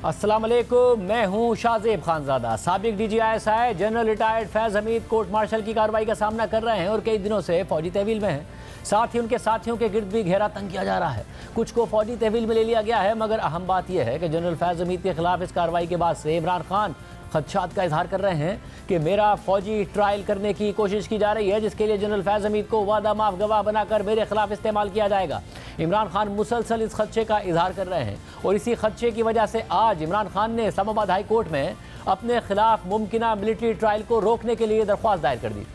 अस्सलाम वालेकुम, मैं हूं शाहजेब खानजादा। साबिक DGI जनरल रिटायर्ड फैज़ हमीद कोर्ट मार्शल की कार्रवाई का सामना कर रहे हैं और कई दिनों से फौजी तहवील में हैं। साथ ही उनके साथियों के गिर्द भी घेरा तंग किया जा रहा है। कुछ को फौजी तहवील में ले लिया गया है, मगर अहम बात यह है कि जनरल फैज़ हमीद के खिलाफ इस कार्रवाई के बाद से इमरान खान खदशात का इजहार कर रहे हैं कि मेरा फौजी ट्रायल करने की कोशिश की जा रही है, जिसके लिए जनरल फैज़ हमीद को वादा माफ गवाह बनाकर मेरे खिलाफ इस्तेमाल किया जाएगा। इमरान खान मुसलसल इस खदशे का इजहार कर रहे हैं और इसी खदशे की वजह से आज इमरान खान ने इस्लामाबाद हाई कोर्ट में अपने खिलाफ मुमकिना मिलिट्री ट्रायल को रोकने के लिए दरख्वास्त दायर कर दी,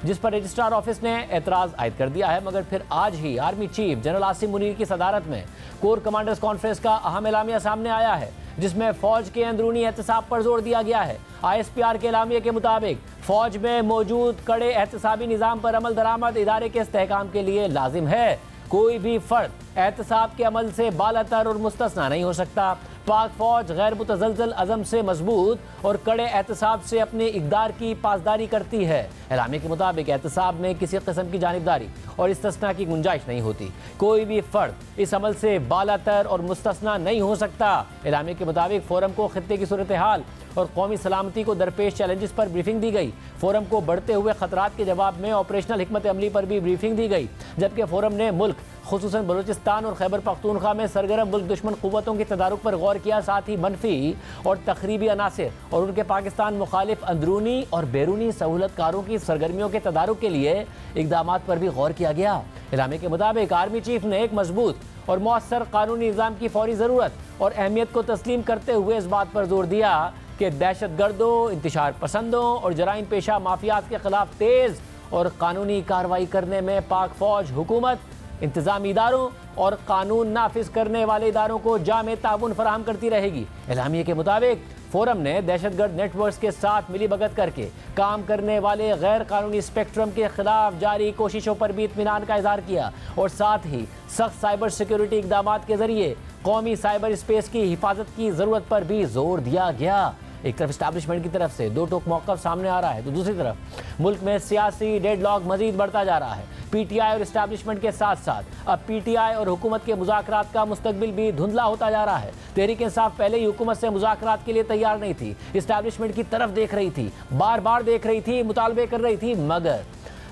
जिस पर रजिस्ट्रार ऑफिस ने एतराज़ आयद कर दिया है। मगर फिर आज ही army chief general Asim Munir की सदारत में कोर कमांडर्स कॉन्फ्रेंस का अहम एलामिया सामने आया है, जिसमें फौज के अंदरूनी एहतसाब पर जोर दिया गया है। ISPR के एलामिया के मुताबिक फौज में मौजूद कड़े एहतसाबी निज़ाम पर अमल दरामद इदारे के इस्तेहकाम के लिए लाजिम है। कोई भी फर्द एहतसाब के अमल से बालातर और मुस्तस्ना नहीं हो सकता। पाक फौज गैर मुतज़लज़ल अज़म से मजबूत और कड़े एहतसाब से अपने इक़दार की पासदारी करती है। एलामिया के मुताबिक एहतसाब में किसी किस्म की जानिबदारी और इस्तिस्ना की गुंजाइश नहीं होती। कोई भी फर्द इस अमल से बालातर और मुस्तस्ना नहीं हो सकता। एलामिया के मुताबिक फोरम को खित्ते की सूरत हाल और कौमी सलामती को दरपेश चैलेंजेस पर ब्रीफिंग दी गई। फोरम को बढ़ते हुए खतरात के जवाब में ऑपरेशनल हिकमत अमली पर भी ब्रीफिंग दी गई, जबकि फोरम ने मुल्क खुसूसन बलूचिस्तान और खैबर पख्तूनख्वा में सरगर्म मुल्क दुश्मन क़ुव्वतों की तदारुक पर गौर किया। साथ ही मनफी और तखरीबी अनासिर और उनके पाकिस्तान मुखालिफ अंदरूनी और बैरूनी सहूलतकारों की सरगर्मियों के तदारुक के लिए इक़दाम पर भी गौर किया गया। इलामे के मुताबिक आर्मी चीफ ने एक मजबूत और मौसर कानूनी निज़ाम की फौरी ज़रूरत और अहमियत को तस्लीम करते हुए इस बात पर जोर दिया कि दहशत गर्दों, इंतशार पसंदों और जराइम पेशा माफियात के खिलाफ तेज़ और कानूनी कार्रवाई करने में पाक फौज, हुकूमत, इंतजामी इदारों और कानून नाफिज करने वाले इदारों को जामे ताउन फराहम करती रहेगी। एलामिया के मुताबिक फोरम ने दहशतगर्द नेटवर्क के साथ मिली भगत करके काम करने वाले गैर कानूनी स्पेक्ट्रम के खिलाफ जारी कोशिशों पर भी इत्मीनान का इजहार किया और साथ ही सख्त साइबर सिक्योरिटी इकदाम के जरिए कौमी साइबर स्पेस की हिफाजत की ज़रूरत पर भी जोर दिया गया। एक तरफ इस्टेब्लिशमेंट की तरफ से दो टोक मौक़िफ़ सामने आ रहा है, तो दूसरी तरफ मुल्क में सियासी डेडलॉक मजीद बढ़ता जा रहा है। PTI और इस्टेब्लिशमेंट के साथ साथ अब PTI और हुकूमत के मुज़ाकरात का मुस्तकबिल भी धुंधला होता जा रहा है। तहरीक इंसाफ पहले ही हुकूमत से मुज़ाकरात के लिए तैयार नहीं थी, इस्टेब्लिशमेंट की तरफ देख रही थी, बार बार देख रही थी, मुतालबे कर रही थी, मगर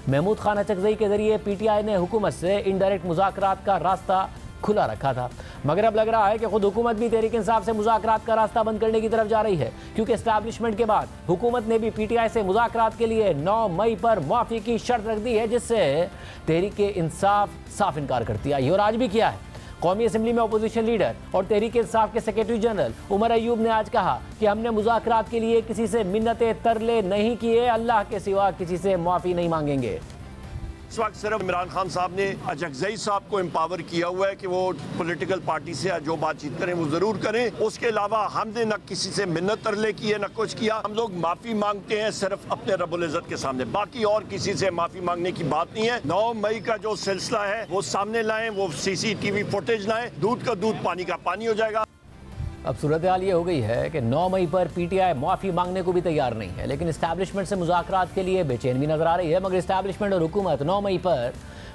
महमूद खान अचकज़ई के जरिए PTI ने हुकूमत से इनडायरेक्ट मुज़ाकरात का रास्ता खुला रखा था। मगर अब लग रहा है कि खुद हुकूमत भी तहरीक इंसाफ से मुज़ाकरात का रास्ता बंद करने की तरफ जा रही है, क्योंकि एस्टैब्लिशमेंट के बाद हुकूमत ने भी PTI से मुज़ाकरात के लिए 9 मई पर मुआफ़ी की शर्त रख दी है, जिससे तहरीक इंसाफ साफ इनकार करती आई और आज भी किया है। कौमी असम्बली में अपोजिशन लीडर और तहरीक इंसाफ के सेक्रेटरी जनरल उमर अयूब ने आज कहा कि हमने मुज़ाकरात के लिए किसी से मिन्नतें तरले नहीं किए, अल्लाह के सिवा किसी से मुआफ़ी नहीं मांगेंगे। इस वक्त सिर्फ इमरान खान साहब ने अचकज़ई साहब को एम्पावर किया हुआ है कि वो पॉलिटिकल पार्टी से जो बातचीत करें वो ज़रूर करें। उसके अलावा हमने न किसी से मिन्नत तरले की है, न कुछ किया। हम लोग माफ़ी मांगते हैं सिर्फ अपने रब्बुल इज़्ज़त के सामने, बाकी और किसी से माफ़ी मांगने की बात नहीं है। 9 मई का जो सिलसिला है वो सामने लाएं, वो CCTV फुटेज लाएं, दूध का दूध पानी का पानी हो जाएगा। अब सूरत हाल ये हो गई है कि 9 मई पर PTI मुआफ़ी मांगने को भी तैयार नहीं है, लेकिन इस्टेब्लिशमेंट से मुज़ाकरात के लिए बेचैन भी नजर आ रही है। मगर इस्टेब्लिशमेंट और हुकूमत 9 मई पर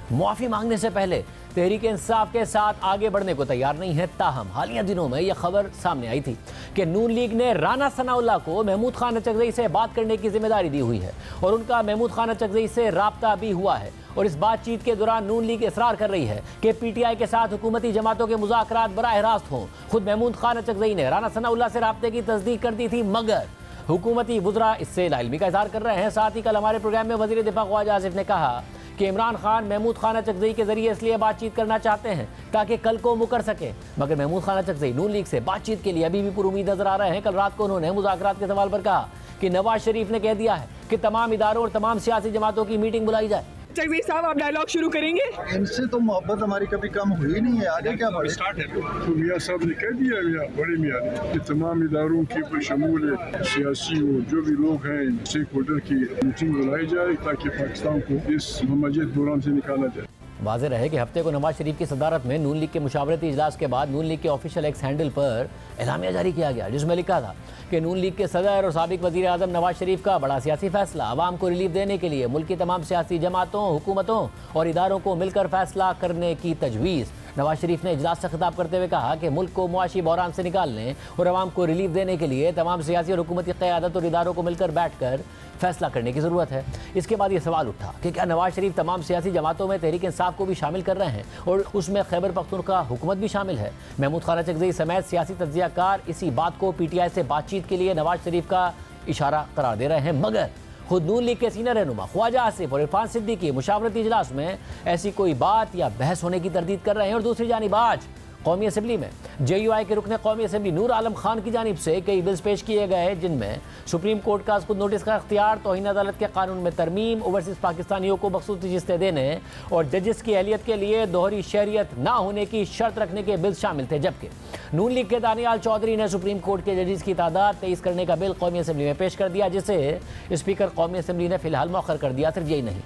मुआफ़ी मांगने से पहले तहरीक इंसाफ के साथ आगे बढ़ने को तैयार नहीं है। ताहम हालिया दिनों में यह खबर सामने आई थी कि नून लीग ने राना सनाउल्लाह को महमूद खान अचकज़ई से बात करने की जिम्मेदारी दी हुई है और उनका महमूद खान अचकज़ई से राब्ता भी हुआ है। और इस बातचीत के दौरान नून लीग इसरार कर रही है कि PTI के साथ हुकूमती जमातों के मुज़ाकरात बराह रास्त हों। खुद महमूद खान अचकज़ई ने राना सनाउल्लाह से राब्ते की तस्दीक कर दी थी, मगर हुकूमती वुज़रा इससे लाइल्मी का इज़हार कर रहे हैं। साथ ही कल हमारे प्रोग्राम में वज़ीर दिफा ख्वाजा आसिफ ने कहा कि इमरान खान महमूद खान अचकज़ई के जरिए इसलिए बातचीत करना चाहते हैं ताकि कल को मुकर सके। मगर महमूद खान अचकज़ई नून लीग से बातचीत के लिए अभी भी पुरुमीद नजर आ रहे हैं। कल रात को उन्होंने मुज़ाकरात के सवाल पर कहा कि नवाज शरीफ ने कह दिया है कि तमाम इदारों और तमाम सियासी जमातों की मीटिंग बुलाई जाए। अचकज़ई साहब, आप डायलॉग शुरू करेंगे? इनसे तो मोहब्बत हमारी कभी कम हुई नहीं है, आगे क्या बढ़े? तो मियाँ साहब ने कह दिया, बड़े मियाँ ने, कि तमाम इदारों की बशमूल सियासी वो जो भी लोग हैं स्टेक होल्डर की मीटिंग बुलाई जाए ताकि पाकिस्तान को इस मजबूत बुरान से निकाला जाए। वाज़ेह रहे कि हफ्ते को नवाज शरीफ की सदारत में नून लीग के मुशावरती इजलास के बाद नून लीग के ऑफिशियल एक्स हैंडल पर एलामिया जारी किया गया, जिसमें लिखा था कि नून लीग के सदर और साबिक वज़ीर आज़म नवाज शरीफ का बड़ा सियासी फैसला आवाम को रिलीफ देने के लिए मुल्क की तमाम सियासी जमातों, हुकूमतों और इदारों को मिलकर फैसला करने की तजवीज़। नवाज शरीफ ने इजलास से खिताब करते हुए कहा कि मुल्क को मुआशी बहरान से निकालने और आवाम को रिलीफ देने के लिए तमाम सियासी और हुकूमती क़यादत और इदारों को मिलकर बैठकर फैसला करने की ज़रूरत है। इसके बाद ये सवाल उठा कि क्या नवाज शरीफ तमाम सियासी जमातों में तहरीक इंसाफ को भी शामिल कर रहे हैं और उसमें खैबर पख्तूनख्वा हुकूमत भी शामिल है। महमूद खान अचकज़ई समेत सियासी तज्ज़ियाकार इसी बात को PTI से बातचीत के लिए नवाज शरीफ का इशारा करार दे रहे हैं, मगर खुद नून लीग के सीनियर रहनुमा ख्वाजा आसिफ और इरफान सिद्दीकी मुशावरती इजलास में ऐसी कोई बात या बहस होने की तरदीद कर रहे हैं। और दूसरी जानिब आज कौमी असम्बली में JUI के रुकने कौमी असम्बली नूर आलम खान की जानिब से कई बिल्स पेश किए गए हैं, जिनमें सुप्रीम कोर्ट का खुद नोटिस का इख्तियार, तौहीन अदालत के कानून में तरमीम, ओवरसीज़ पाकिस्तानियों को मखसूस नशिस्तें देने और जजेस की अहलियत के लिए दोहरी शहरियत ना होने की शर्त रखने के बिल शामिल थे। जबकि नून लीग के दानियाल चौधरी ने सुप्रीम कोर्ट के जजेस की तादाद 23 करने का बिल कौमी असम्बली में पेश कर दिया, जिसे स्पीकर कौमी असम्बली ने फिलहाल मौखर कर दिया। सिर्फ यही नहीं,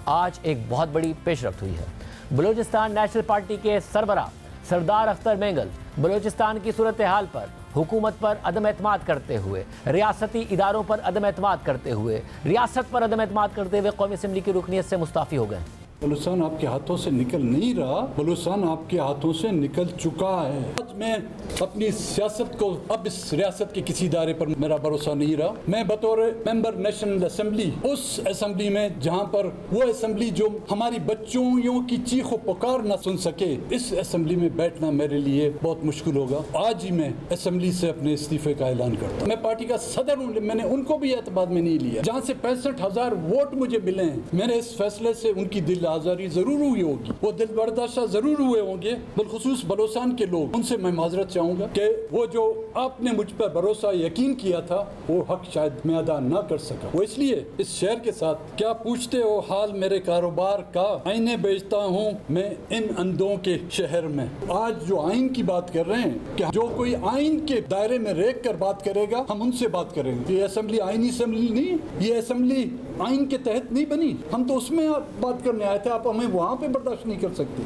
आज एक बहुत बड़ी पेशरफ्त हुई है। बलूचिस्तान नेशनल पार्टी के सरबराह सरदार अख्तर मेंगल बलूचिस्तान की सूरत हाल पर हुकूमत पर अदम एतमाद करते हुए, रियासती इदारों पर अदम एतमाद करते हुए, रियासत पर अदम एतमाद करते हुए कौमी असम्बली की रुकनियत से मुस्ताफ़ी हो गए। बलूचिस्तान आपके हाथों से निकल नहीं रहा, बलूचिस्तान आपके हाथों से निकल चुका है। आज मैं अपनी सियासत को, अब इस रियासत के किसी इदारे पर मेरा भरोसा नहीं रहा। मैं बतौर मेंबर नेशनल असेंबली, उस असेंबली में जहां पर वो असेंबली जो हमारी बच्चों की चीखों पुकार न सुन सके, इस असेंबली में बैठना मेरे लिए बहुत मुश्किल होगा। आज ही मैं असेंबली से अपने इस्तीफे का ऐलान करता हूँ। मैं पार्टी का सदर हूँ, मैंने उनको भी एतबाद में नहीं लिया। जहाँ से 65,000 वोट मुझे मिले हैं, मेरे इस फैसले से उनकी दिल आज़ारी जरूर हुई होगी, वो दिल बर्दाश्त जरूर हुए होंगे। बिलखुसूस बलूचिस्तान के लोग, उनसे मैं माजरत चाहूँगा कि वो जो आपने मुझ पर भरोसा यकीन किया था, वो हक शायद मैं अदा ना कर सका। वो इसलिए इस शहर के साथ, क्या पूछते हो हाल मेरे कारोबार का, आईने बेचता हूँ मैं इन अंधों के शहर में। आज जो आइन की बात कर रहे हैं, कि जो कोई आइन के दायरे में रेख कर बात करेगा, हम उनसे बात करेंगे। ये असेंबली आइनी असेंबली नहीं, ये असेंबली आइन के तहत नहीं बनी, हम तो उसमें बात करने आए थे, आप हमें वहाँ पे बर्दाश्त नहीं कर सकते।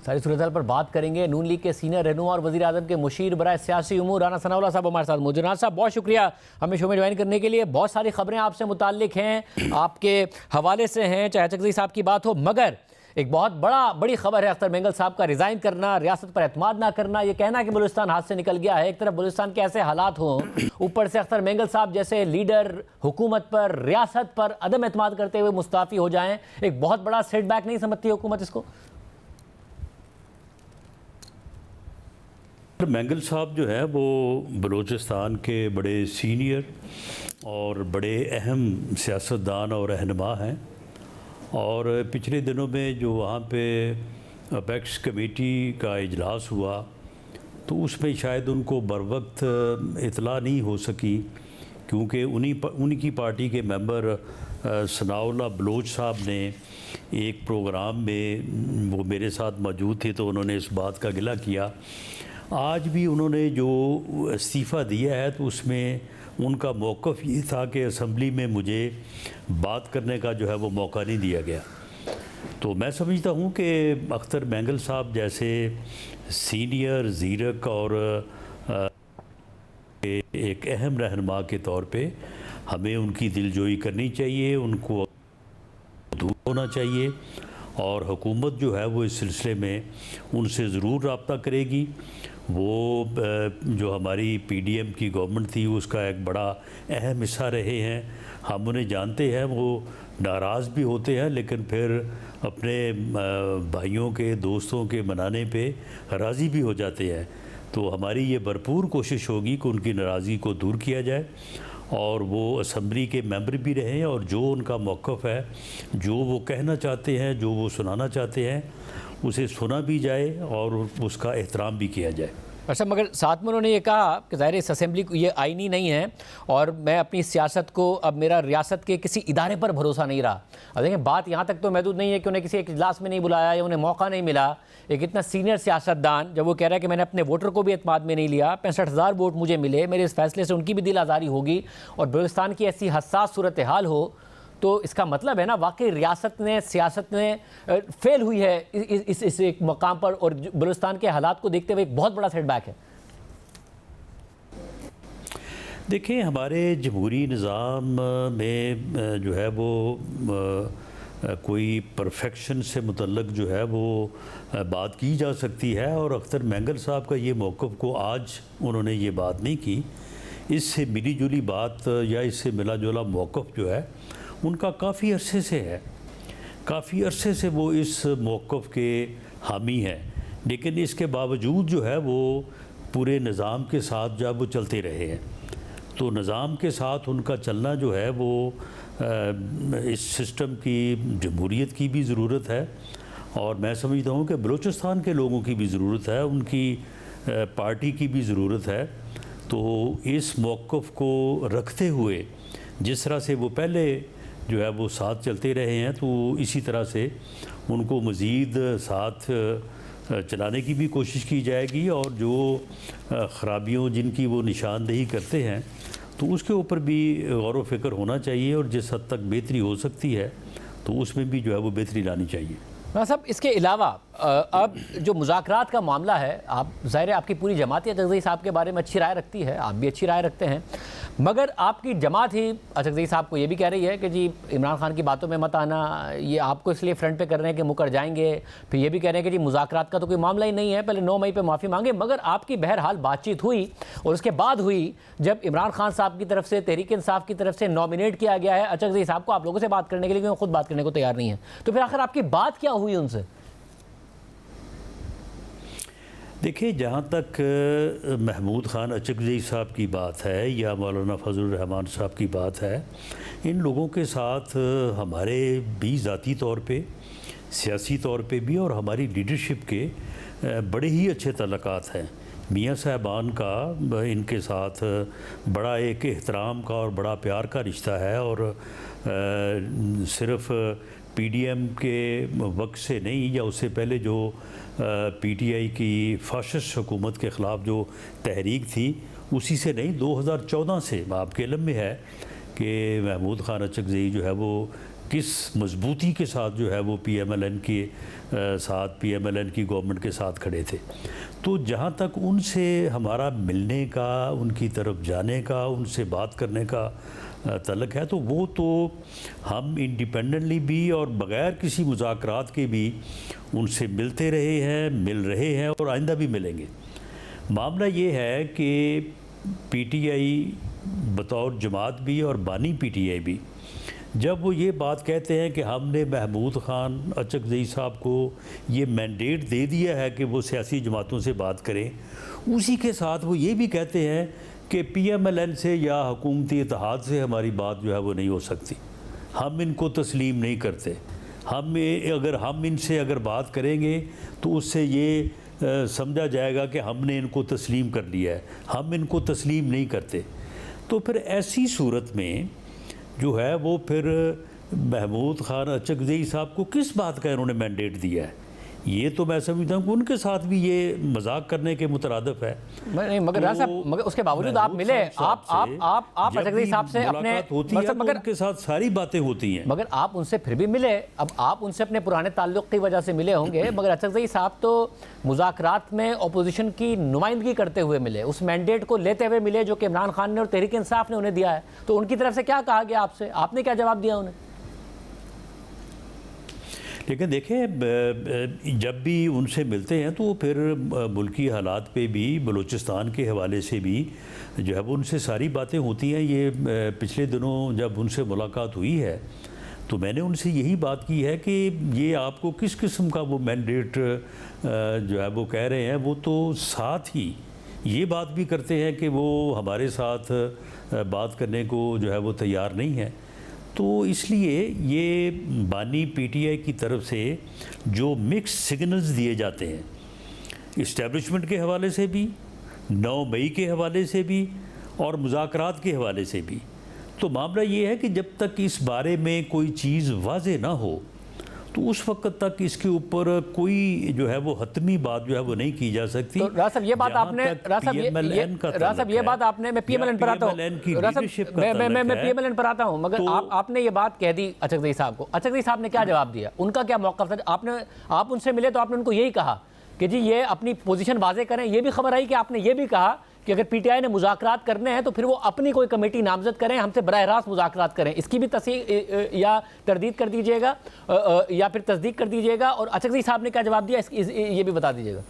सारी सूरत पर बात करेंगे। नून लीग के सीनियर रहनुमा और वज़ीर आज़म के मुशीर बराए सियासी उमूर राना सनाउल्लाह साहब हमारे साथ मौजूद। राना साहब, बहुत शुक्रिया हमें शो में ज्वाइन करने के लिए। बहुत सारी खबरें आपसे मुताल्लिक हैं, आपके हवाले से हैं, चाहे अचकज़ई साहब की बात हो, मगर एक बहुत बड़ी खबर है अख्तर मेंगल साहब का रिज़ाइन करना, रियासत पर एतमाद ना करना, ये कहना कि बलूचिस्तान हाथ से निकल गया है। एक तरफ बलूचिस्तान के ऐसे हालात हों, ऊपर से अख्तर मेंगल साहब जैसे लीडर हुकूमत पर, रियासत पर अदम एतमाद करते हुए मुस्ताफ़ी हो जाएं, एक बहुत बड़ा सेटबैक नहीं समझती हुकूमत इसको? मेंगल साहब जो है वो बलूचिस्तान के बड़े सीनियर और बड़े अहम सियासतदान और रहनुमा हैं, और पिछले दिनों में जो वहाँ पे अपेक्स कमेटी का इजलास हुआ, तो उसमें शायद उनको बरवक्त इतला नहीं हो सकी, क्योंकि उनकी पार्टी के मेंबर सनाउल्लाह बलोच साहब ने एक प्रोग्राम में, वो मेरे साथ मौजूद थे, तो उन्होंने इस बात का गिला किया। आज भी उन्होंने जो इस्तीफ़ा दिया है, तो उसमें उनका मौक़िफ़ ये था कि असम्बली में मुझे बात करने का जो है वो मौका नहीं दिया गया। तो मैं समझता हूँ कि अख्तर मेंगल साहब जैसे सीनियर ज़ीरक और एक अहम रहनुमा के तौर पे हमें उनकी दिलजोई करनी चाहिए, उनको दूर होना चाहिए, और हुकूमत जो है वो इस सिलसिले में उनसे ज़रूर रब्ता करेगी। वो जो हमारी PDM की गवर्नमेंट थी, उसका एक बड़ा अहम हिस्सा रहे हैं, हम उन्हें जानते हैं। वो नाराज़ भी होते हैं, लेकिन फिर अपने भाइयों के, दोस्तों के मनाने पे राज़ी भी हो जाते हैं। तो हमारी ये भरपूर कोशिश होगी कि उनकी नाराज़गी को दूर किया जाए, और वो असम्बली के मेंबर भी रहें, और जो उनका मौक़िफ़ है, जो वो कहना चाहते हैं, जो वो सुनाना चाहते हैं, उसे सुना भी जाए और उसका एहतराम भी किया जाए। अच्छा, मगर साथ में उन्होंने ये कहा कि ज़ाहिर इस असेंबली को ये आईनी नहीं है, और मैं अपनी सियासत को, अब मेरा रियासत के किसी इदारे पर भरोसा नहीं रहा। अब देखें, बात यहाँ तक तो महदूद नहीं है कि उन्हें किसी एक इजलास में नहीं बुलाया या उन्हें मौका नहीं मिला। एक इतना सीनियर सियासतदान जब वो कह रहा है कि मैंने अपने वोटर को भी एतमाद में नहीं लिया, 65,000 वोट मुझे मिले, मेरे इस फैसले से उनकी भी दिल आज़ारी होगी, और बलूचिस्तान की ऐसी हसास सूरत हाल हो, तो इसका मतलब है ना वाकई रियासत ने, सियासत ने फेल हुई है इस एक मकाम पर, और बलूचिस्तान के हालात को देखते हुए एक बहुत बड़ा सेटबैक है। देखिए, हमारे जमहूरी निज़ाम में जो है वो कोई परफेक्शन से मुतल्लक जो है वो बात की जा सकती है, और अख्तर मैंगल साहब का ये मौक़िफ़ को आज उन्होंने ये बात नहीं की, इससे मिली जुली बात या इससे मिला जुला मौक़िफ़ जो है उनका काफ़ी अरसे से है, काफ़ी अरसे से वो इस मौक़िफ़ के हामी हैं, लेकिन इसके बावजूद जो है वो पूरे निज़ाम के साथ जब वो चलते रहे हैं, तो निज़ाम के साथ उनका चलना जो है वो इस सिस्टम की जमहूरियत की भी ज़रूरत है, और मैं समझता हूँ कि बलूचिस्तान के लोगों की भी ज़रूरत है, उनकी पार्टी की भी ज़रूरत है। तो इस मौक़िफ़ को रखते हुए जिस तरह से वो पहले जो है वो साथ चलते रहे हैं, तो इसी तरह से उनको मज़ीद साथ चलाने की भी कोशिश की जाएगी, और जो ख़राबियों जिनकी वो निशानदेही करते हैं तो उसके ऊपर भी गौर व फ़िक्र होना चाहिए, और जिस हद तक बेहतरी हो सकती है तो उसमें भी जो है वो बेहतरी लानी चाहिए। साहब, इसके अलावा अब जो मुज़ाकरात का मामला है, आप ज़ाहिर है आपकी पूरी जमात ही अचकज़ई साहब के बारे में अच्छी राय रखती है, आप भी अच्छी राय रखते हैं, मगर आपकी जमात ही अचकज़ई साहब को ये भी कह रही है कि जी इमरान खान की बातों में मत आना, ये आपको इसलिए फ्रंट पे कर रहे हैं कि मुकर जाएंगे, फिर ये भी कह रहे हैं कि जी मुज़ाकरात का तो कोई मामला ही नहीं है, पहले 9 मई पर माफ़ी मांगे। मगर आपकी बहरहाल बातचीत हुई, और उसके बाद हुई जब इमरान खान साहब की तरफ से, तहरीक इंसाफ की तरफ से नॉमिनेट किया गया है अचकज़ई साहब को आप लोगों से बात करने के लिए, क्योंकि खुद बात करने को तैयार नहीं है, तो फिर आखिर आपकी बात क्या हुई उनसे? देखिए, जहाँ तक महमूद ख़ान अचकज़ई साहब की बात है या मौलाना फजलुर रहमान साहब की बात है, इन लोगों के साथ हमारे भी ज़ाती तौर पे, सियासी तौर पे भी, और हमारी लीडरशिप के बड़े ही अच्छे तल्लुकात हैं। मियाँ साहबान का इनके साथ बड़ा एक एहतराम का और बड़ा प्यार का रिश्ता है, और सिर्फ़ PDM के वक्त से नहीं, या उससे पहले जो PTI की फाशिस्ट हुकूमत के ख़िलाफ़ जो तहरीक थी उसी से नहीं, 2014 से आपके इल्म में है कि महमूद ख़ान अचकज़ई जो है वो किस मजबूती के साथ जो है वो PMLN के साथ, PMLN की गवर्नमेंट के साथ खड़े थे। तो जहाँ तक उनसे हमारा मिलने का, उनकी तरफ जाने का, उनसे बात करने का तल्लुक़ है, तो वो तो हम इंडिपेंडेंटली भी और बग़ैर किसी मुज़ाकरात के भी उनसे मिलते रहे हैं, मिल रहे हैं, और आइंदा भी मिलेंगे। मामला ये है कि PTI बतौर जमात भी और बानी PTI भी, जब वो ये बात कहते हैं कि हमने महमूद ख़ान अचकज़ई साहब को ये मैंडेट दे दिया है कि वो सियासी जमातों से बात करें, उसी के साथ वो ये भी कहते हैं कि PMLN से या हुकूमती इत्तेहाद से हमारी बात जो है वो नहीं हो सकती, हम इनको तस्लीम नहीं करते, हम इनसे अगर बात करेंगे तो उससे ये समझा जाएगा कि हमने इनको तस्लीम कर लिया है, हम इनको तस्लीम नहीं करते। तो फिर ऐसी सूरत में जो है वो फिर महमूद ख़ान अचकज़ई साहब को किस बात का इन्होंने मैंडेट दिया है, ये तो मैं समझता हूँ कि उनके साथ भी ये मजाक करने के मुतरादिफ है। नहीं, मगर राजा साहब, मगर उसके बावजूद आप मिले, आप अचकज़ई साहब से अपने होती है, मगर उनके साथ सारी बातें होती हैं, मगर आप उनसे फिर भी मिले। अब आप उनसे अपने पुराने ताल्लुक़ की वजह से मिले होंगे, मगर अचकज़ई साहब तो मुज़ाकरात में अपोजिशन की नुमाइंदगी करते हुए मिले, उस मैंडेट को लेते हुए मिले जो कि इमरान खान ने और तहरीक इंसाफ ने उन्हें दिया है। तो उनकी तरफ से क्या कहा गया आपसे, आपने क्या जवाब दिया उन्हें? लेकिन देखें, जब भी उनसे मिलते हैं तो फिर मुल्की हालात पे भी, बलूचिस्तान के हवाले से भी जो है वो उनसे सारी बातें होती हैं। ये पिछले दिनों जब उनसे मुलाकात हुई है तो मैंने उनसे यही बात की है कि ये आपको किस किस्म का वो मैंडेट जो है वो कह रहे हैं, वो तो साथ ही ये बात भी करते हैं कि वो हमारे साथ बात करने को जो है वो तैयार नहीं है। तो इसलिए ये बानी PTI की तरफ से जो मिक्स सिग्नल्स दिए जाते हैं, इस्टेब्लिशमेंट के हवाले से भी, 9 मई के हवाले से भी, और मुज़ाकरात के हवाले से भी, तो मामला ये है कि जब तक इस बारे में कोई चीज़ वाज़े ना हो तो उस वक्त तक इसके ऊपर कोई जो है वो हतमी बात जो है वो नहीं की जा सकती। तो राज साहब, ये बात आपने, राज साहब ये बात आपने, मैं PMLN पर आता हूँ, मैं PMLN पर आता हूँ, मगर आपने ये बात कह दी अचकज़ई साहब को, अचकज़ई साहब ने क्या जवाब दिया, उनका क्या मौक़िफ़ था? आप उनसे मिले तो आपने उनको यही कहा कि जी ये अपनी पोजीशन वाज़े करें। ये भी खबर आई कि आपने ये भी कहा कि अगर पीटीआई ने मुज़ाकरात करने हैं तो फिर वो अपनी कोई कमेटी नामजद करें, हमसे बराह रास्त मुज़ाकरात करें। इसकी भी या तरदीद कर दीजिएगा या फिर तस्दीक कर दीजिएगा। और अचकज़ई साहब ने क्या जवाब दिया ये भी बता दीजिएगा।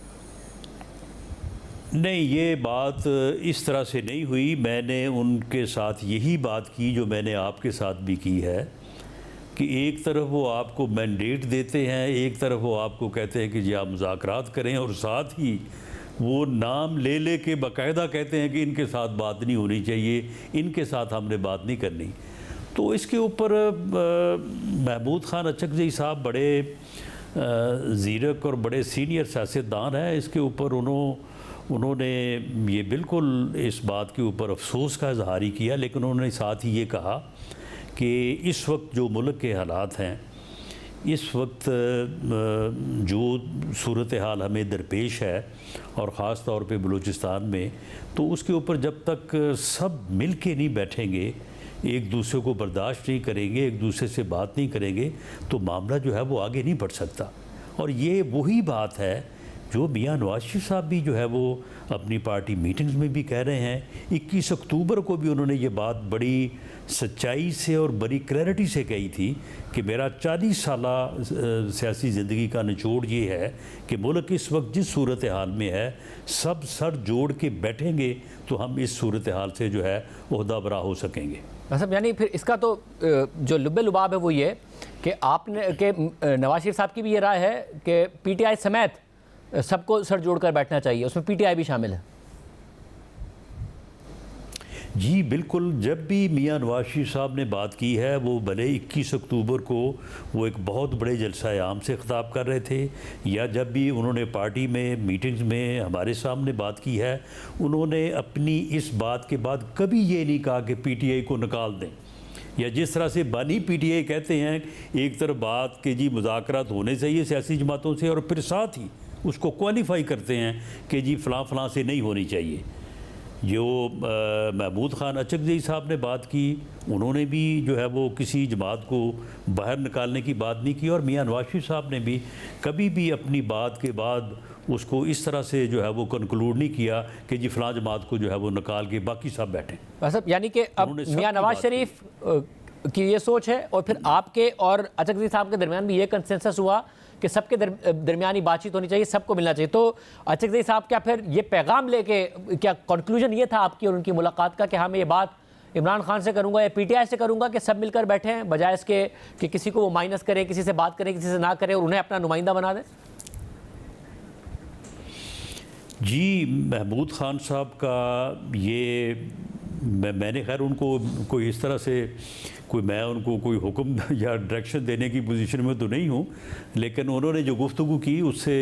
नहीं, ये बात इस तरह से नहीं हुई। मैंने उनके साथ यही बात की जो मैंने आपके साथ भी की है कि एक तरफ वो आपको मैंडेट देते हैं, एक तरफ वो आपको कहते हैं कि जी आप मुज़ाकरात करें, और साथ ही वो नाम ले के बाकायदा कहते हैं कि इनके साथ बात नहीं होनी चाहिए, इनके साथ हमने बात नहीं करनी। तो इसके ऊपर महमूद खान अचकज़ई साहब बड़े ज़ीरक और बड़े सीनियर सियासतदान हैं। इसके ऊपर उन्होंने ये बिल्कुल इस बात के ऊपर अफसोस का इजहार ही किया, लेकिन उन्होंने साथ ही ये कहा कि इस वक्त जो मुल्क के हालात हैं, इस वक्त जो सूरत हाल हमें दरपेश है और ख़ास तौर पे बलूचिस्तान में, तो उसके ऊपर जब तक सब मिल के नहीं बैठेंगे, एक दूसरे को बर्दाश्त नहीं करेंगे, एक दूसरे से बात नहीं करेंगे, तो मामला जो है वो आगे नहीं बढ़ सकता। और ये वही बात है जो मियां नवाज शरीफ साहब भी जो है वो अपनी पार्टी मीटिंग्स में भी कह रहे हैं। 21 अक्टूबर को भी उन्होंने ये बात बड़ी सच्चाई से और बड़ी क्लैरिटी से कही थी कि मेरा 40 साला सियासी ज़िंदगी का निचोड़ ये है कि मुल्क इस वक्त जिस सूरत हाल में है, सब सर जोड़ के बैठेंगे तो हम इस सूरत हाल से जो है ओहदा बरा हो सकेंगे। मतलब यानी फिर इसका तो जो लुब्बे लुबाब है वो ये कि आपने कि नवाज शरीफ साहब की भी ये राय है कि पीटीआई समेत सबको सर जोड़कर बैठना चाहिए, उसमें पीटीआई भी शामिल है। जी बिल्कुल, जब भी मियां नवाज शरीफ साहब ने बात की है, वो भले 21 अक्टूबर को वो एक बहुत बड़े जलसा आम से ख़िताब कर रहे थे, या जब भी उन्होंने पार्टी में मीटिंग्स में हमारे सामने बात की है, उन्होंने अपनी इस बात के बाद कभी ये नहीं कहा कि पीटीआई को निकाल दें, या जिस तरह से बानी पीटीआई कहते हैं एक तरफ बात कि जी मुज़ाकरात होने चाहिए सियासी जमातों से, और फिर साथ ही उसको क्वालिफाई करते हैं कि जी फ़लाँ से नहीं होनी चाहिए। जो महमूद खान अचकज़ई साहब ने बात की, उन्होंने भी जो है वो किसी जमात को बाहर निकालने की बात नहीं की, और मियां नवाज शरीफ साहब ने भी कभी भी अपनी बात के बाद उसको इस तरह से जो है वो कंक्लूड नहीं किया कि जी फ़लाँ जमात को जो है वो निकाल के बाकी सब बैठें। मतलब यानी कि अब मियां नवाज शरीफ की ये सोच है, और फिर आपके और अचकज़ई साहब के दरमियान भी ये कंसेंसस हुआ कि सबके दरमियानी बातचीत होनी चाहिए, सबको मिलना चाहिए। तो अचकज़ई साहब क्या फिर ये पैगाम लेके, क्या कंक्लूजन ये था आपकी और उनकी मुलाकात का कि हाँ मैं ये बात इमरान खान से करूंगा या पीटीआई से करूंगा कि सब मिलकर बैठे हैं, बजाय इसके कि किसी को वो माइनस करे, किसी से बात करे, किसी से ना करे और उन्हें अपना नुमाइंदा बना दें? जी महमूद खान साहब का ये मैंने खैर उनको कोई इस तरह से मैं उनको कोई हुक्म या डायरेक्शन देने की पोजीशन में तो नहीं हूँ, लेकिन उन्होंने जो गुफ्तगू की उससे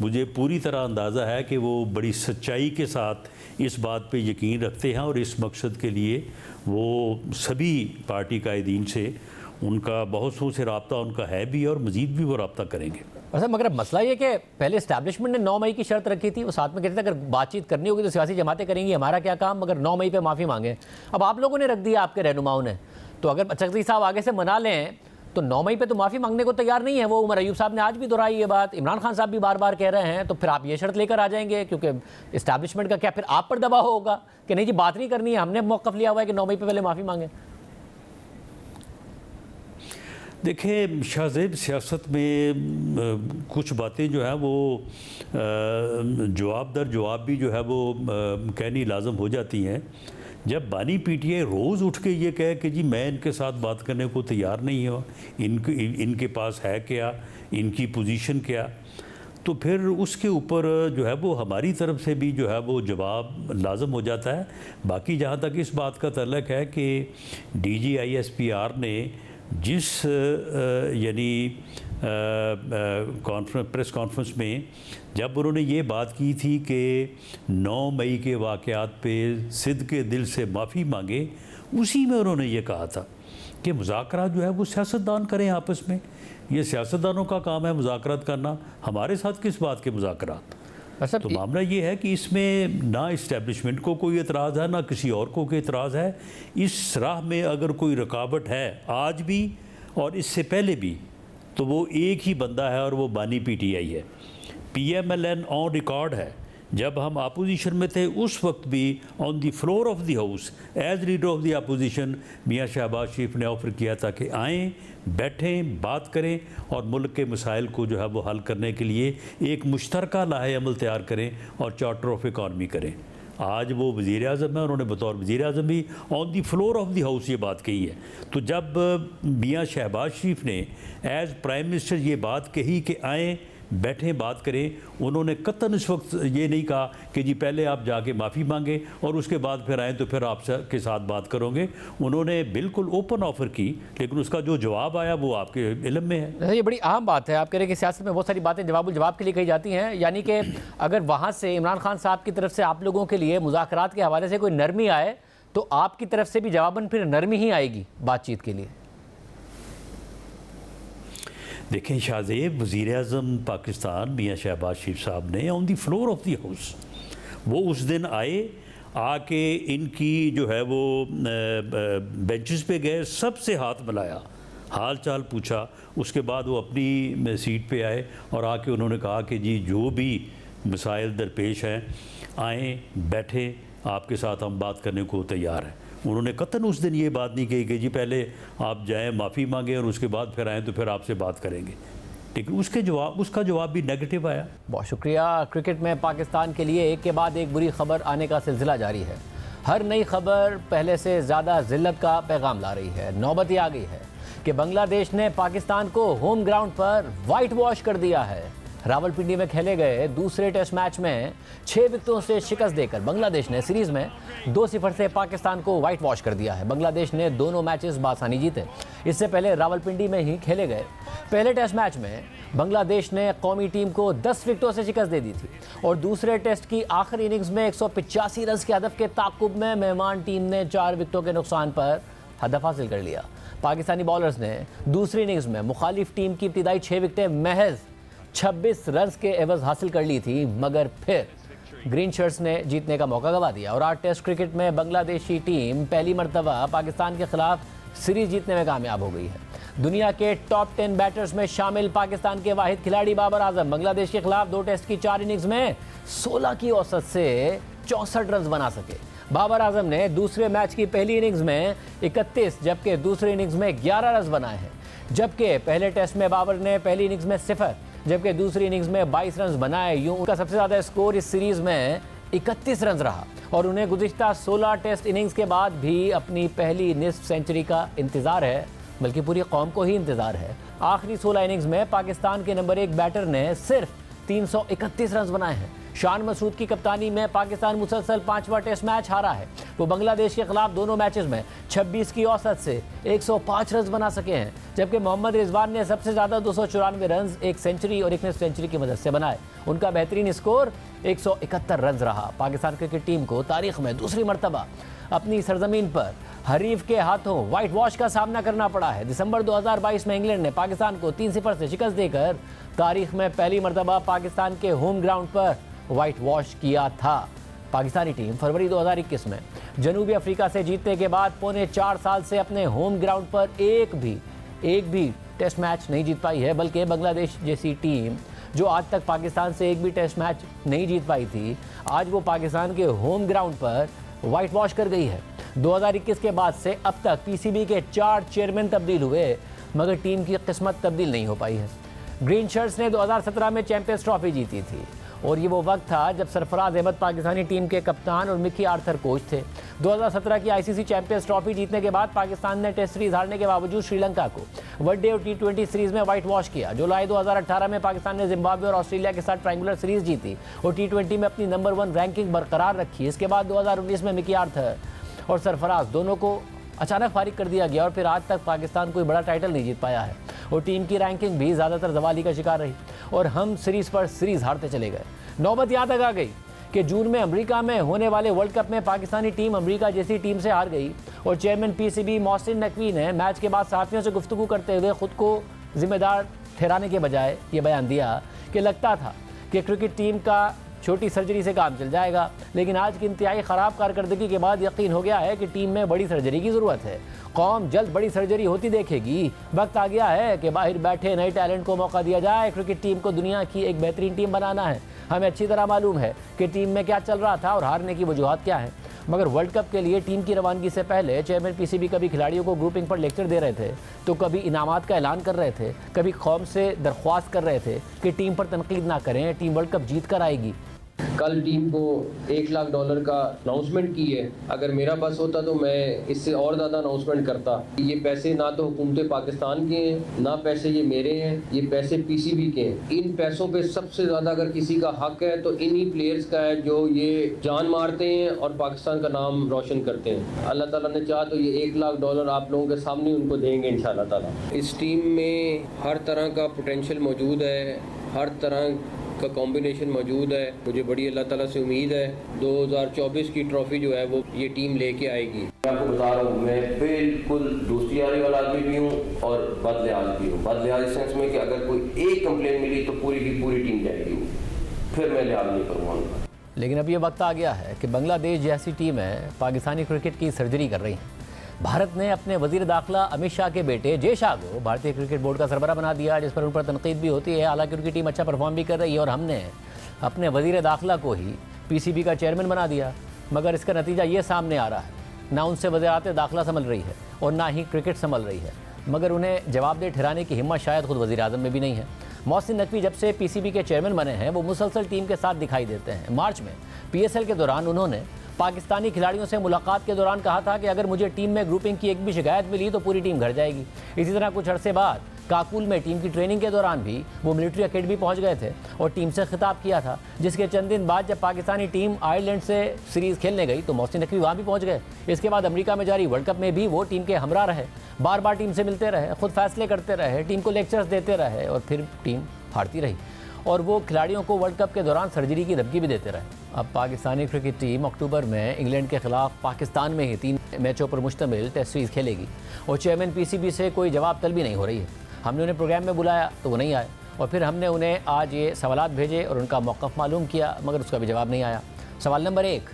मुझे पूरी तरह अंदाज़ा है कि वो बड़ी सच्चाई के साथ इस बात पे यकीन रखते हैं, और इस मकसद के लिए वो सभी पार्टी कायदीन से उनका बहुत सौ से रब्ता उनका है भी, और मज़ीद भी वो रब्ता करेंगे। अच्छा, मगर मसला ये कि पहले इस्टेब्लिशमेंट ने 9 मई की शर्त रखी थी, वो साथ में कहते थे अगर बातचीत करनी होगी तो सियासी जमातें करेंगी, हमारा क्या काम, मगर 9 मई पे माफ़ी मांगे। अब आप लोगों ने रख दिया, आपके रहनुमाओं ने, तो अगर अचकज़ई साहब आगे से मना लें तो 9 मई पे तो माफ़ी मांगने को तैयार नहीं है वो। उमर अयूब साहब ने आज भी दोहराई ये बात, इमरान खान साहब भी बार बार कह रहे हैं, तो फिर आप ये शर्त लेकर आ जाएंगे क्योंकि इस्टेब्लिशमेंट का क्या फिर आप पर दबाव होगा कि नहीं जी बात नहीं करनी है, हमने मौक़िफ़ लिया हुआ है कि 9 मई पे पहले माफ़ी मांगे? देखिए शाहज़ेब, सियासत में कुछ बातें जो है वो जवाब दर जवाब भी जो है वो कहनी लाजम हो जाती हैं। जब बानी पीटीआई रोज़ उठ के ये कहे कि जी मैं इनके साथ बात करने को तैयार नहीं हूँ, इनके पास है क्या, इनकी पोजीशन क्या, तो फिर उसके ऊपर जो है वो हमारी तरफ से भी जो है वो जवाब लाजम हो जाता है। बाकी जहाँ तक इस बात का तल्लक है कि DGISPR ने जिस यानी प्रेस कॉन्फ्रेंस में जब उन्होंने ये बात की थी कि 9 मई के वाक़यात पे सिद्ध के दिल से माफ़ी मांगे, उसी में उन्होंने ये कहा था कि मुज़ाकरात जो है वो सियासतदान करें आपस में, ये सियासतदानों का काम है मुज़ाकरात करना, हमारे साथ किस बात के मुज़ाकरात। तो मामला ये है कि इसमें ना इस्टेब्लिशमेंट को कोई एतराज़ है, ना किसी और को कोई एतराज़ है। इस राह में अगर कोई रुकावट है आज भी और इससे पहले भी, तो वो एक ही बंदा है और वो बानी पीटीआई है। PMLN ऑन रिकॉर्ड है जब हम अपोजिशन में थे उस वक्त भी on the floor of the house as leader of the opposition Mian Shahbaz शरीफ ने ऑफ़र किया था कि आएँ, बैठें, बात करें और मुल्क के मसाइल को जो है वो हल करने के लिए एक मुश्तरका लाहे अमल तैयार करें और चार्टर ऑफ इकॉनमी करें। आज वो वज़ीर आज़म है, उन्होंने बतौर वज़ीर आज़म भी on the floor of the house ये बात कही है। तो जब मियाँ शहबाज शरीफ ने एज़ प्राइम मिनिस्टर ये बात कही कि आएँ, बैठें, बात करें, उन्होंने कतन इस वक्त ये नहीं कहा कि जी पहले आप जाके माफ़ी मांगें और उसके बाद फिर आएँ तो फिर आपके साथ बात करोगे। उन्होंने बिल्कुल ओपन ऑफ़र की, लेकिन उसका जो जवाब आया वो आपके इल्म में है। ये बड़ी अहम बात है। आप कह रहे हैं कि सियासत में बहुत सारी बातें जवाब के लिए कही जाती हैं, यानी कि अगर वहाँ से इमरान खान साहब की तरफ से आप लोगों के लिए मुज़ाकरात के हवाले से कोई नरमी आए तो आपकी तरफ से भी जवाबन फिर नरमी ही आएगी बातचीत के लिए। देखें शाहजेब, वज़ीर आज़म पाकिस्तान मियाँ शहबाज शरीफ साहब ने on the floor of the house वो उस दिन आए, आके इनकी जो है वो बेंचेस पे गए, सबसे हाथ मिलाया, हाल चाल पूछा, उसके बाद वो अपनी सीट पे आए और आके उन्होंने कहा कि जी जो भी मसाइल दरपेश हैं आएँ, बैठें, आपके साथ हम बात करने को तैयार हैं। उन्होंने कतन उस दिन ये बात नहीं कही कि जी पहले आप जाएं, माफ़ी मांगें और उसके बाद फिर आएँ तो फिर आपसे बात करेंगे, लेकिन उसका जवाब भी नेगेटिव आया। बहुत शुक्रिया। क्रिकेट में पाकिस्तान के लिए एक के बाद एक बुरी खबर आने का सिलसिला जारी है। हर नई खबर पहले से ज़्यादा ज़िल्लत का पैगाम ला रही है। नौबत आ गई है कि बांग्लादेश ने पाकिस्तान को होम ग्राउंड पर वाइट वॉश कर दिया है। रावलपिंडी में खेले गए दूसरे टेस्ट मैच में 6 विकेटों से शिकस्त देकर बांग्लादेश ने सीरीज में 2-0 से पाकिस्तान को वाइट वॉश कर दिया है। बांग्लादेश ने दोनों मैचेस बासानी जीते। इससे पहले रावलपिंडी में ही खेले गए पहले टेस्ट मैच में बांग्लादेश ने कौमी टीम को 10 विकेटों से शिकस्त दे दी थी और दूसरे टेस्ट की आखिरी इनिंग्स में 185 रन के हदफ के ताक़ुब में मेहमान टीम ने 4 विकेटों के नुकसान पर हदफ हासिल कर लिया। पाकिस्तानी बॉलर्स ने दूसरी इनिंग्स में मुखालिफ टीम की इब्तिदाई 6 विकेटें महज 26 रन के एवज हासिल कर ली थी, मगर फिर ग्रीन शर्ट्स ने जीतने का मौका गंवा दिया और 8 टेस्ट क्रिकेट में बांग्लादेशी टीम पहली मरतबा पाकिस्तान के खिलाफ सीरीज जीतने में कामयाब हो गई है। दुनिया के टॉप 10 बैटर्स में शामिल पाकिस्तान के वाहिद खिलाड़ी बाबर आजम बांग्लादेश के खिलाफ 2 टेस्ट की 4 इनिंग्स में 16 की औसत से 64 रन बना सके। बाबर आजम ने दूसरे मैच की पहली इनिंग्स में 31 जबकि दूसरी इनिंग्स में 11 रन बनाए हैं, जबकि पहले टेस्ट में बाबर ने पहली इनिंग्स में 0 जबकि दूसरी इनिंग्स में 22 रन बनाए। यूं उनका सबसे ज़्यादा स्कोर इस सीरीज़ में 31 रन रहा और उन्हें गुज़िश्ता 16 टेस्ट इनिंग्स के बाद भी अपनी पहली निस्फ सेंचुरी का इंतज़ार है, बल्कि पूरी कौम को ही इंतज़ार है। आखिरी 16 इनिंग्स में पाकिस्तान के नंबर 1 बैटर ने सिर्फ 331 रन बनाए हैं। शान मसूद की कप्तानी में पाकिस्तान मुसलसल 5वां टेस्ट मैच हारा है। वो बांग्लादेश के खिलाफ दोनों मैचेस में 26 की औसत से 105 रन बना सके हैं, जबकि मोहम्मद रिजवान ने सबसे ज़्यादा 294 रन, एक सेंचुरी और एक निस्फ सेंचुरी की मदद से बनाए। उनका बेहतरीन स्कोर 171 रन रहा। पाकिस्तान क्रिकेट टीम को तारीख में दूसरी मरतबा अपनी सरजमीन पर हरीफ के हाथों वाइट वॉश का सामना करना पड़ा है। दिसंबर 2022 में इंग्लैंड ने पाकिस्तान को 3-0 से शिकस्त देकर तारीख में पहली मरतबा पाकिस्तान के होम ग्राउंड पर वाइट वॉश किया था। पाकिस्तानी टीम फरवरी 2021 में जनूबी अफ्रीका से जीतने के बाद पौने 4 साल से अपने होम ग्राउंड पर एक भी टेस्ट मैच नहीं जीत पाई है, बल्कि बांग्लादेश जैसी टीम जो आज तक पाकिस्तान से एक भी टेस्ट मैच नहीं जीत पाई थी, आज वो पाकिस्तान के होम ग्राउंड पर वाइट वॉश कर गई है। 2021 के बाद से अब तक पीसीबी के 4 चेयरमैन तब्दील हुए, मगर टीम की किस्मत तब्दील नहीं हो पाई है। ग्रीन शर्ट्स ने 2017 में चैंपियंस ट्रॉफी जीती थी और ये वो वक्त था जब सरफराज अहमद पाकिस्तानी टीम के कप्तान और मिकी आर्थर कोच थे। 2017 की आईसीसी चैंपियंस ट्रॉफी जीतने के बाद पाकिस्तान ने टेस्ट सीरीज हारने के बावजूद श्रीलंका को वनडे और T20 सीरीज में वाइट वॉश किया। जुलाई 2018 में पाकिस्तान ने जिम्बाब्वे और ऑस्ट्रेलिया के साथ ट्रायंगुलर सीरीज जीती और T20 में अपनी नंबर 1 रैंकिंग बरकरार रखी। इसके बाद 2019 में मिकी आर्थर और सरफराज दोनों को अचानक फारिग कर दिया गया और फिर आज तक पाकिस्तान कोई बड़ा टाइटल नहीं जीत पाया है और टीम की रैंकिंग भी ज़्यादातर जवाली का शिकार रही और हम सीरीज़ पर सीरीज़ हारते चले गए। नौबत यहाँ तक आ गई कि जून में अमेरिका में होने वाले वर्ल्ड कप में पाकिस्तानी टीम अमेरिका जैसी टीम से हार गई और चेयरमैन पीसीबी मोहसिन नकवी ने मैच के बाद सहाफ़ियों से गुफ्तगू करते हुए खुद को जिम्मेदार ठहराने के बजाय ये बयान दिया कि लगता था कि क्रिकेट टीम का छोटी सर्जरी से काम चल जाएगा, लेकिन आज की इंतहाई ख़राब कारकर्दगी के बाद यकीन हो गया है कि टीम में बड़ी सर्जरी की ज़रूरत है। कौम जल्द बड़ी सर्जरी होती देखेगी। वक्त आ गया है कि बाहर बैठे नए टैलेंट को मौका दिया जाए। क्रिकेट टीम को दुनिया की एक बेहतरीन टीम बनाना है। हमें अच्छी तरह मालूम है कि टीम में क्या चल रहा था और हारने की वजूहत क्या है, मगर वर्ल्ड कप के लिए टीम की रवानगी से पहले चेयरमैन पीसीबी कभी खिलाड़ियों को ग्रुपिंग पर लेक्चर दे रहे थे, तो कभी इनामात का ऐलान कर रहे थे, कभी कौम से दरख्वास्त कर रहे थे कि टीम पर तनकीद ना करें, टीम वर्ल्ड कप जीत कर आएगी। कल टीम को $1 लाख का अनाउंसमेंट की है। अगर मेरा बस होता तो मैं इससे और ज़्यादा अनाउंसमेंट करता। ये पैसे ना तो हुकूमत पाकिस्तान के हैं, ना पैसे ये मेरे हैं, ये पैसे पीसीबी के हैं। इन पैसों पे सबसे ज़्यादा अगर किसी का हक है तो इन्हीं प्लेयर्स का है जो ये जान मारते हैं और पाकिस्तान का नाम रोशन करते हैं। अल्लाह ताला ने चाहा तो ये $1 लाख आप लोगों के सामने उनको देंगे इंशाअल्लाह ताला। इस टीम में हर तरह का पोटेंशियल मौजूद है, हर तरह का कॉम्बिनेशन मौजूद है। मुझे बड़ी अल्लाह ताला से उम्मीद है 2024 की ट्रॉफी जो है वो ये टीम लेके आएगी। मैं आपको बता रहा हूँ, मैं बिल्कुल दोस्ती यारी वाला आदमी भी हूँ और बदलिहाज भी हूँ। बदलिहाज इस सेंस में कि अगर कोई एक कंप्लेन मिली तो पूरी की पूरी टीम जाएगी, फिर मैं लिहाज नहीं करूँगा। लेकिन अब ये वक्त आ गया है कि बांग्लादेश जैसी टीमें पाकिस्तानी क्रिकेट की सर्जरी कर रही हैं। भारत ने अपने वजीर दाखिला अमित शाह के बेटे जय शाह को भारतीय क्रिकेट बोर्ड का सरबराह बना दिया, जिस पर उन पर तनकीद भी होती है। हालांकि उनकी टीम अच्छा परफॉर्म भी कर रही है और हमने अपने वजीर दाखिला को ही पीसीबी का चेयरमैन बना दिया, मगर इसका नतीजा ये सामने आ रहा है, ना उनसे वज़ारत दाखिला संभल रही है और ना ही क्रिकेट संभल रही है, मगर उन्हें जवाबदेह ठहराने की हिम्मत शायद खुद वज़ीर आज़म में भी नहीं है। मोहसिन नकवी जब से पीसीबी के चेयरमैन बने हैं वो मुसलसल टीम के साथ दिखाई देते हैं। मार्च में पीएसएल के दौरान उन्होंने पाकिस्तानी खिलाड़ियों से मुलाकात के दौरान कहा था कि अगर मुझे टीम में ग्रुपिंग की एक भी शिकायत मिली तो पूरी टीम घर जाएगी। इसी तरह कुछ अरसे बाद काकुल में टीम की ट्रेनिंग के दौरान भी वो मिलिट्री अकेडमी पहुंच गए थे और टीम से खिताब किया था, जिसके चंद दिन बाद जब पाकिस्तानी टीम आयरलैंड से सीरीज़ खेलने गई तो मोहसिन नकवी वहाँ भी पहुँच गए। इसके बाद अमेरिका में जारी वर्ल्ड कप में भी वो टीम के हमरा रहे, बार बार टीम से मिलते रहे, खुद फैसले करते रहे, टीम को लेक्चर्स देते रहे और फिर टीम हारती रही और वो खिलाड़ियों को वर्ल्ड कप के दौरान सर्जरी की धमकी भी देते रहे। अब पाकिस्तानी क्रिकेट टीम अक्टूबर में इंग्लैंड के खिलाफ पाकिस्तान में ही 3 मैचों पर मुश्तमिल टेस्ट सीरीज़ खेलेगी और चेयरमैन पीसीबी से कोई जवाब तलबी नहीं हो रही है। हमने उन्हें प्रोग्राम में बुलाया तो वो नहीं आए और फिर हमने उन्हें आज ये सवालात भेजे और उनका मौक़िफ़ मालूम किया, मगर उसका भी जवाब नहीं आया। सवाल नंबर 1,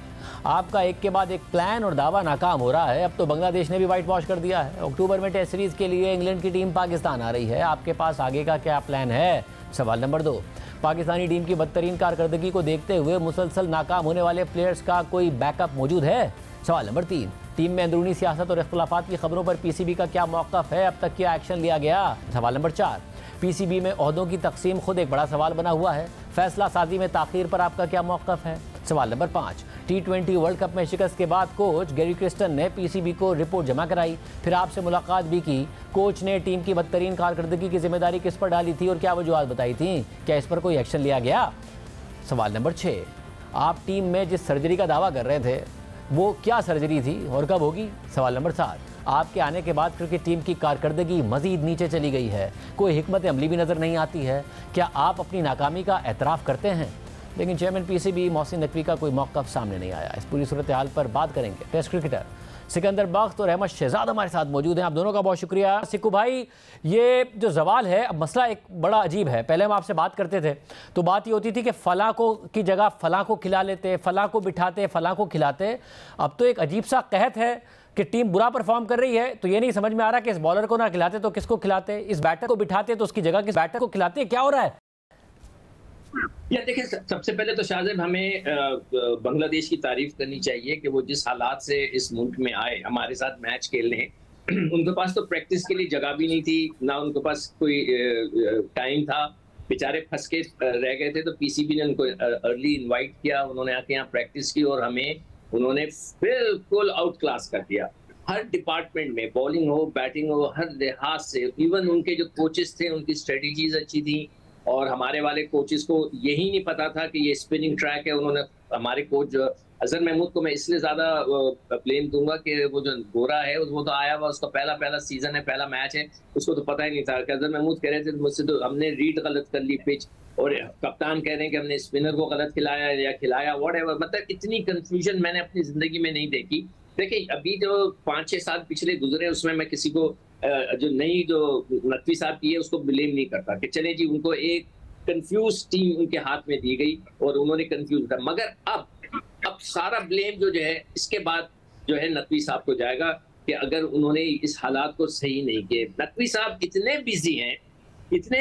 आपका एक के बाद एक प्लान और दावा नाकाम हो रहा है। अब तो बांग्लादेश ने भी वाइट वॉश कर दिया है। अक्टूबर में टेस्ट सीरीज़ के लिए इंग्लैंड की टीम पाकिस्तान आ रही है, आपके पास आगे का क्या प्लान है? सवाल नंबर 2, पाकिस्तानी टीम की बदतरीन कारकर्दगी को देखते हुए मुसलसल नाकाम होने वाले प्लेयर्स का कोई बैकअप मौजूद है? सवाल नंबर 3, टीम में अंदरूनी सियासत और इख्तलाफात की खबरों पर पीसीबी का क्या मौक़िफ़ है? अब तक क्या एक्शन लिया गया? सवाल नंबर 4, पीसीबी में ओहदों की तकसीम खुद एक बड़ा सवाल बना हुआ है, फैसला साजी में ताख़ीर पर आपका क्या मौक़िफ़ है? सवाल नंबर 5, T20 वर्ल्ड कप में शिकस्त के बाद कोच गैरी क्रिस्टन ने पीसीबी को रिपोर्ट जमा कराई, फिर आपसे मुलाकात भी की। कोच ने टीम की बदतरीन कारकर्दगी की जिम्मेदारी किस पर डाली थी और क्या वजूहत बताई थी? क्या इस पर कोई एक्शन लिया गया? सवाल नंबर 6, आप टीम में जिस सर्जरी का दावा कर रहे थे वो क्या सर्जरी थी और कब होगी? सवाल नंबर 7, आपके आने के बाद क्रिकेट टीम की कारकर्दगी मज़ीद नीचे चली गई है, कोई हिकमत अमली भी नज़र नहीं आती है, क्या आप अपनी नाकामी का एतराफ़ करते हैं? लेकिन चेयरमैन पीसीबी मोहसिन नकवी का कोई मौक़िफ़ सामने नहीं आया। इस पूरी सूरत हाल पर बात करेंगे टेस्ट क्रिकेटर सिकंदर बख्त और अहमद शहजाद हमारे साथ मौजूद हैं। आप दोनों का बहुत शुक्रिया। सिक्कू भाई, ये जो सवाल है, अब मसला एक बड़ा अजीब है। पहले हम आपसे बात करते थे तो बात ये होती थी कि फ़लाँ को की जगह फ़लाँ को खिला लेते, फ़लाँ को बिठाते, फ़लाँ को खिलाते। अब तो एक अजीब सा कहत है कि टीम बुरा परफॉर्म कर रही है तो ये नहीं समझ में आ रहा कि इस बॉलर को ना खिलाते तो किसको खिलाते, इस बैटर को बिठाते तो उसकी जगह किस बैटर को खिलाते, क्या हो रहा है? या देखिए, सबसे पहले तो शाहजेब हमें बांग्लादेश की तारीफ करनी चाहिए कि वो जिस हालात से इस मुल्क में आए हमारे साथ मैच खेलने, उनके पास तो प्रैक्टिस के लिए जगह भी नहीं थी, ना उनके पास कोई टाइम था, बेचारे फंस के रह गए थे। तो पीसीबी ने उनको अर्ली इनवाइट किया, उन्होंने आके यहाँ प्रैक्टिस की और हमें उन्होंने बिल्कुल आउट क्लास कर दिया हर डिपार्टमेंट में, बॉलिंग हो, बैटिंग हो, हर लिहाज से। इवन उनके जो कोचेस थे उनकी स्ट्रेटजीज अच्छी थी और हमारे वाले कोचेस को यही नहीं पता था कि ये स्पिनिंग ट्रैक है। उन्होंने हमारे कोच अजहर महमूद को मैं इसलिए ज़्यादा ब्लेम दूंगा कि वो जो गोरा है वो तो आया हुआ, उसका पहला सीजन है, पहला मैच है, उसको तो पता ही नहीं था। अजहर महमूद कह रहे थे मुझसे तो हमने रीड गलत कर ली पिच, और कप्तान कह रहे हैं कि हमने स्पिनर को गलत खिलाया या खिलाया, व्हाटएवर। मतलब इतनी कंफ्यूजन मैंने अपनी ज़िंदगी में नहीं देखी। देखिए, अभी जो 5-6 साल पिछले गुजरे उसमें मैं किसी को जो नई जो नकवी साहब की है उसको ब्लेम नहीं करता कि चले जी उनको एक कंफ्यूज टीम उनके हाथ में दी गई और उन्होंने कंफ्यूज कर, मगर अब सारा ब्लेम जो है इसके बाद जो है नकवी साहब को जाएगा कि अगर उन्होंने इस हालात को सही नहीं किए। नकवी साहब इतने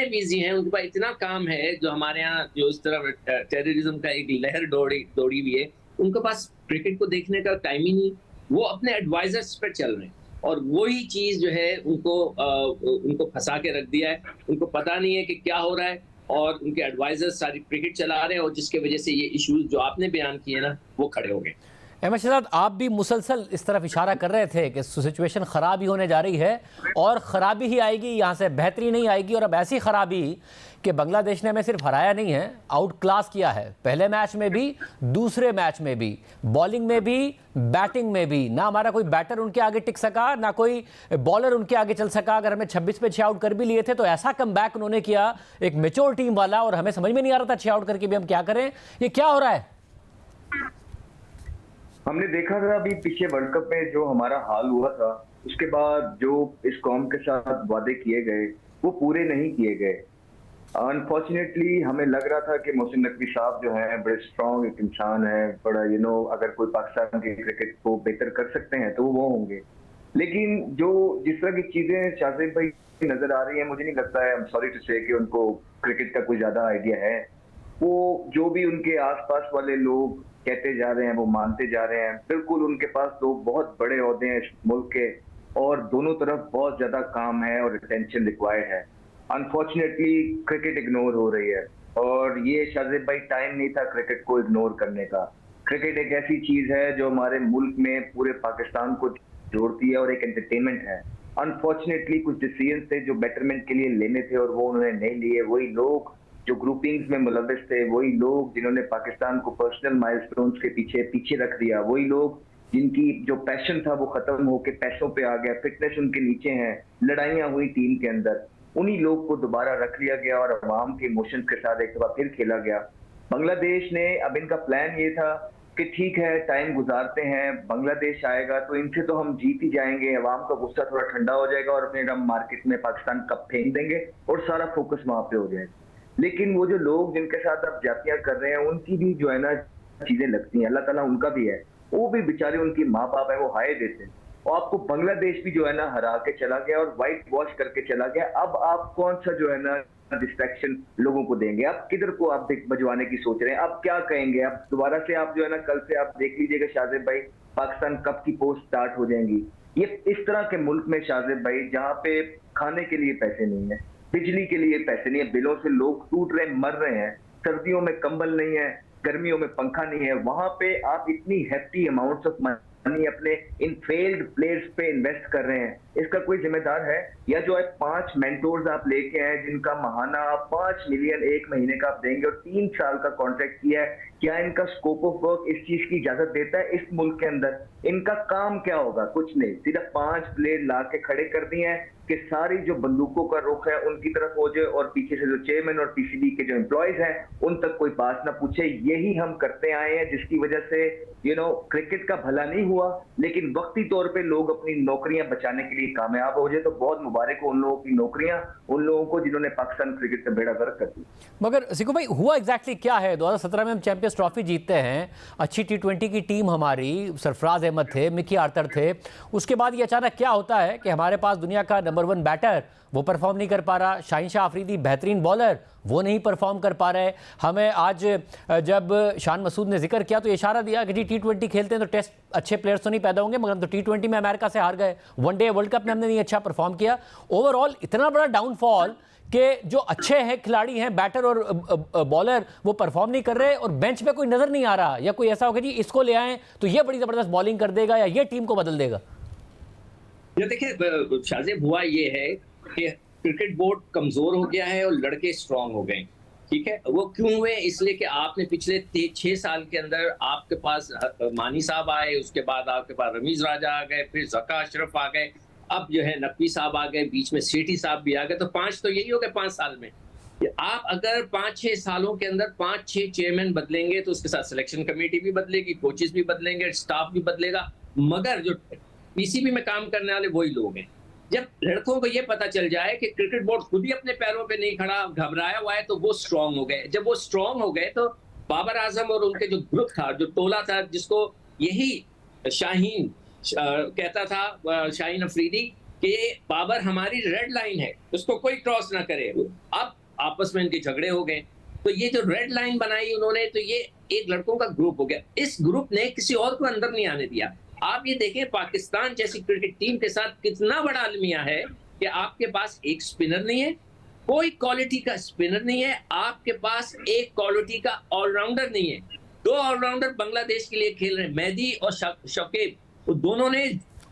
बिजी हैं, उनके पास इतना काम है, जो हमारे यहाँ जो इस तरह टेररिज्म का एक लहर दौड़ी भी है, उनके पास क्रिकेट को देखने का टाइम ही नहीं। वो अपने एडवाइजर्स पर चल रहे हैं और वही चीज जो है उनको फंसा के रख दिया है। उनको पता नहीं है कि क्या हो रहा है और उनके एडवाइजर्स सारी क्रिकेट चला रहे हैं और जिसके वजह से ये इश्यूज जो आपने बयान किए ना वो खड़े हो गए। अहमद शहजाद, आप भी मुसलसल इस तरफ इशारा कर रहे थे कि सिचुएशन ख़राब ही होने जा रही है और ख़राबी ही आएगी, यहाँ से बेहतरी नहीं आएगी। और अब ऐसी ख़राबी कि बांग्लादेश ने हमें सिर्फ हराया नहीं है, आउट क्लास किया है, पहले मैच में भी, दूसरे मैच में भी, बॉलिंग में भी, बैटिंग में भी। ना हमारा कोई बैटर उनके आगे टिक सका, ना कोई बॉलर उनके आगे चल सका। अगर हमें 26 पे 6 आउट कर भी लिए थे तो ऐसा कमबैक उन्होंने किया, एक मैच्योर टीम वाला, और हमें समझ में नहीं आ रहा था 6 आउट करके भी हम क्या करें। ये क्या हो रहा है? हमने देखा था अभी पिछले वर्ल्ड कप में जो हमारा हाल हुआ था, उसके बाद जो इस कौम के साथ वादे किए गए वो पूरे नहीं किए गए। अनफॉर्चुनेटली हमें लग रहा था कि मोहसिन नकवी साहब जो हैं बड़े स्ट्रॉन्ग एक इंसान है, बड़ा अगर कोई पाकिस्तान की क्रिकेट को बेहतर कर सकते हैं तो वो होंगे। लेकिन जो जिस तरह की चीजें शाहजेब भाई नजर आ रही है, मुझे नहीं लगता है, आई एम सॉरी टू से, कि उनको क्रिकेट का कोई ज्यादा आइडिया है। वो जो भी उनके आसपास वाले लोग कहते जा रहे हैं वो मानते जा रहे हैं। बिल्कुल उनके पास लोग बहुत बड़े ओहदे हैं इस मुल्क के और दोनों तरफ बहुत ज्यादा काम है और अटेंशन रिक्वायर्ड है। अनफॉर्चुनेटली क्रिकेट इग्नोर हो रही है और ये शाहजेब भाई टाइम नहीं था क्रिकेट को इग्नोर करने का। क्रिकेट एक ऐसी चीज है जो हमारे मुल्क में पूरे पाकिस्तान को जोड़ती है और एक एंटरटेनमेंट है। अनफॉर्चुनेटली कुछ डिसीजन थे जो बेटरमेंट के लिए लेने थे और वो उन्होंने नहीं लिए। वही लोग जो ग्रुपिंग्स में मुलविस थे, वही लोग जिन्होंने पाकिस्तान को पर्सनल माइलस्टोन्स के पीछे रख दिया, वही लोग जिनकी जो पैशन था वो खत्म होकर पैसों पे आ गया, फिटनेस उनके नीचे है, लड़ाइयां हुई टीम के अंदर, उन्हीं लोग को दोबारा रख लिया गया और अवाम के इमोशंस के साथ एक दफा फिर खेला गया। बांग्लादेश ने अब इनका प्लान ये था कि ठीक है टाइम गुजारते हैं, बांग्लादेश आएगा तो इनसे तो हम जीत ही जाएंगे, अवाम का गुस्सा थोड़ा ठंडा हो जाएगा और फिर हम मार्केट में पाकिस्तान कप फेंक देंगे और सारा फोकस वहां पे हो जाएगा। लेकिन वो जो लोग जिनके साथ आप जातियां कर रहे हैं उनकी भी जो है ना चीजें लगती हैं, अल्लाह ताला उनका भी है, वो भी बेचारे उनकी माँ बाप है, वो हाय देते हैं। और आपको बांग्लादेश भी जो है ना हरा के चला गया और व्हाइट वॉश करके चला गया। अब आप कौन सा जो है ना डिस्ट्रैक्शन लोगों को देंगे? आप किधर को आप बजवाने की सोच रहे हैं? आप क्या कहेंगे? आप दोबारा से आप जो है ना कल से आप देख लीजिएगा शाहजेब भाई, पाकिस्तान कप की पोस्ट स्टार्ट हो जाएंगी। ये इस तरह के मुल्क में शाहजेब भाई जहाँ पे खाने के लिए पैसे नहीं है, बिजली के लिए पैसे नहीं है, बिलों से लोग टूट रहे मर रहे हैं, सर्दियों में कंबल नहीं है, गर्मियों में पंखा नहीं है, वहां पे आप इतनी hefty amounts of money अपने इन फेल्ड प्लेयर्स पे इन्वेस्ट कर रहे हैं। इसका कोई जिम्मेदार है? या जो है 5 मेंटोर्स आप लेके आए जिनका महाना आप 5 मिलियन एक महीने का आप देंगे और 3 साल का कॉन्ट्रैक्ट किया है, क्या इनका स्कोप ऑफ वर्क इस चीज की इजाजत देता है? इस मुल्क के अंदर इनका काम क्या होगा? कुछ नहीं, सिर्फ 5 प्लेयर ला के खड़े कर दिए हैं कि सारी जो बंदूकों का रुख है उनकी तरफ हो जाए और पीछे से जो चेयरमैन और पीसीबी के जो एम्प्लॉयज हैं उन तक कोई बात ना पूछे। यही हम करते आए हैं जिसकी वजह से क्रिकेट का भला नहीं हुआ, लेकिन वक्ती तौर पे लोग अपनी नौकरियां बचाने के लिए कामयाब हो जाए तो बहुत मुबारक हो उन लोगों की नौकरियां, उन लोगों को जिन्होंने पाकिस्तान क्रिकेट का बेड़ा गर्क कर दिया। मगर सिकू भाई हुआ एग्जैक्टली क्या है? 2017 में हम चैंपियंस ट्रॉफी जीतते हैं, अच्छी T20 की टीम हमारी, सरफराज अहमद थे, मिकी आर्थर थे, उसके बाद ये अचानक क्या होता है कि हमारे पास दुनिया का नंबर 1 बैटर वो परफॉर्म नहीं कर पा रहा, शाहीन शाह अफरीदी बेहतरीन बॉलर वो नहीं परफॉर्म कर पा रहे। हमें आज जब शान मसूद ने जिक्र किया तो इशारा दिया कि जी T20 खेलते हैं तो टेस्ट अच्छे प्लेयर्स तो नहीं पैदा होंगे, मगर हम तो T20 में अमेरिका से हार गए, वनडे वर्ल्ड कप में हमने नहीं अच्छा परफॉर्म किया। ओवरऑल इतना बड़ा डाउनफॉल कि जो अच्छे हैं खिलाड़ी हैं बैटर और बॉलर वो परफॉर्म नहीं कर रहे और बेंच पे कोई नजर नहीं आ रहा, या कोई ऐसा होगा जी इसको ले आए तो ये बड़ी जबरदस्त बॉलिंग कर देगा या ये टीम को बदल देगा। ये देखिए शाहजेब, हुआ ये है कि क्रिकेट बोर्ड कमजोर हो गया है और लड़के स्ट्रांग हो गए। ठीक है, वो क्यों हुए? इसलिए कि आपने पिछले 6 साल के अंदर आपके पास मानी साहब आए, उसके बाद आपके पास रमीज राजा आ गए, फिर जका अशरफ आ गए, अब जो है नकवी साहब आ गए, बीच में सेठी साहब भी आ गए, तो 5 तो यही हो गए 5 साल में। आप अगर 5-6 सालों के अंदर 5-6 चेयरमैन बदलेंगे तो उसके साथ सिलेक्शन कमेटी भी बदलेगी, कोचेस भी बदलेंगे, स्टाफ भी बदलेगा, मगर जो पीसीबी में काम करने वाले वही लोग हैं। जब लड़कों को ये पता चल जाए कि क्रिकेट बोर्ड खुद ही अपने पैरों पे नहीं खड़ा, घबराया हुआ है, तो वो स्ट्रांग हो गए। जब वो स्ट्रांग हो गए तो बाबर आजम और उनके जो ग्रुप था, जो टोला था, जिसको यही शाहीन कहता था, शाहीन अफरीदी, कि बाबर हमारी रेड लाइन है, उसको कोई क्रॉस ना करे। अब आपस में इनके झगड़े हो गए, तो ये जो रेड लाइन बनाई उन्होंने, तो ये एक लड़कों का ग्रुप हो गया। इस ग्रुप ने किसी और को अंदर नहीं आने दिया। आप ये देखें पाकिस्तान जैसी क्रिकेट टीम के साथ कितना बड़ा अलमिया है कि आपके पास एक स्पिनर नहीं है, कोई क्वालिटी का स्पिनर नहीं है, आपके पास एक क्वालिटी का ऑलराउंडर नहीं है। 2 ऑलराउंडर बांग्लादेश के लिए खेल रहे हैं, मेहदी और शकीब, वो दोनों ने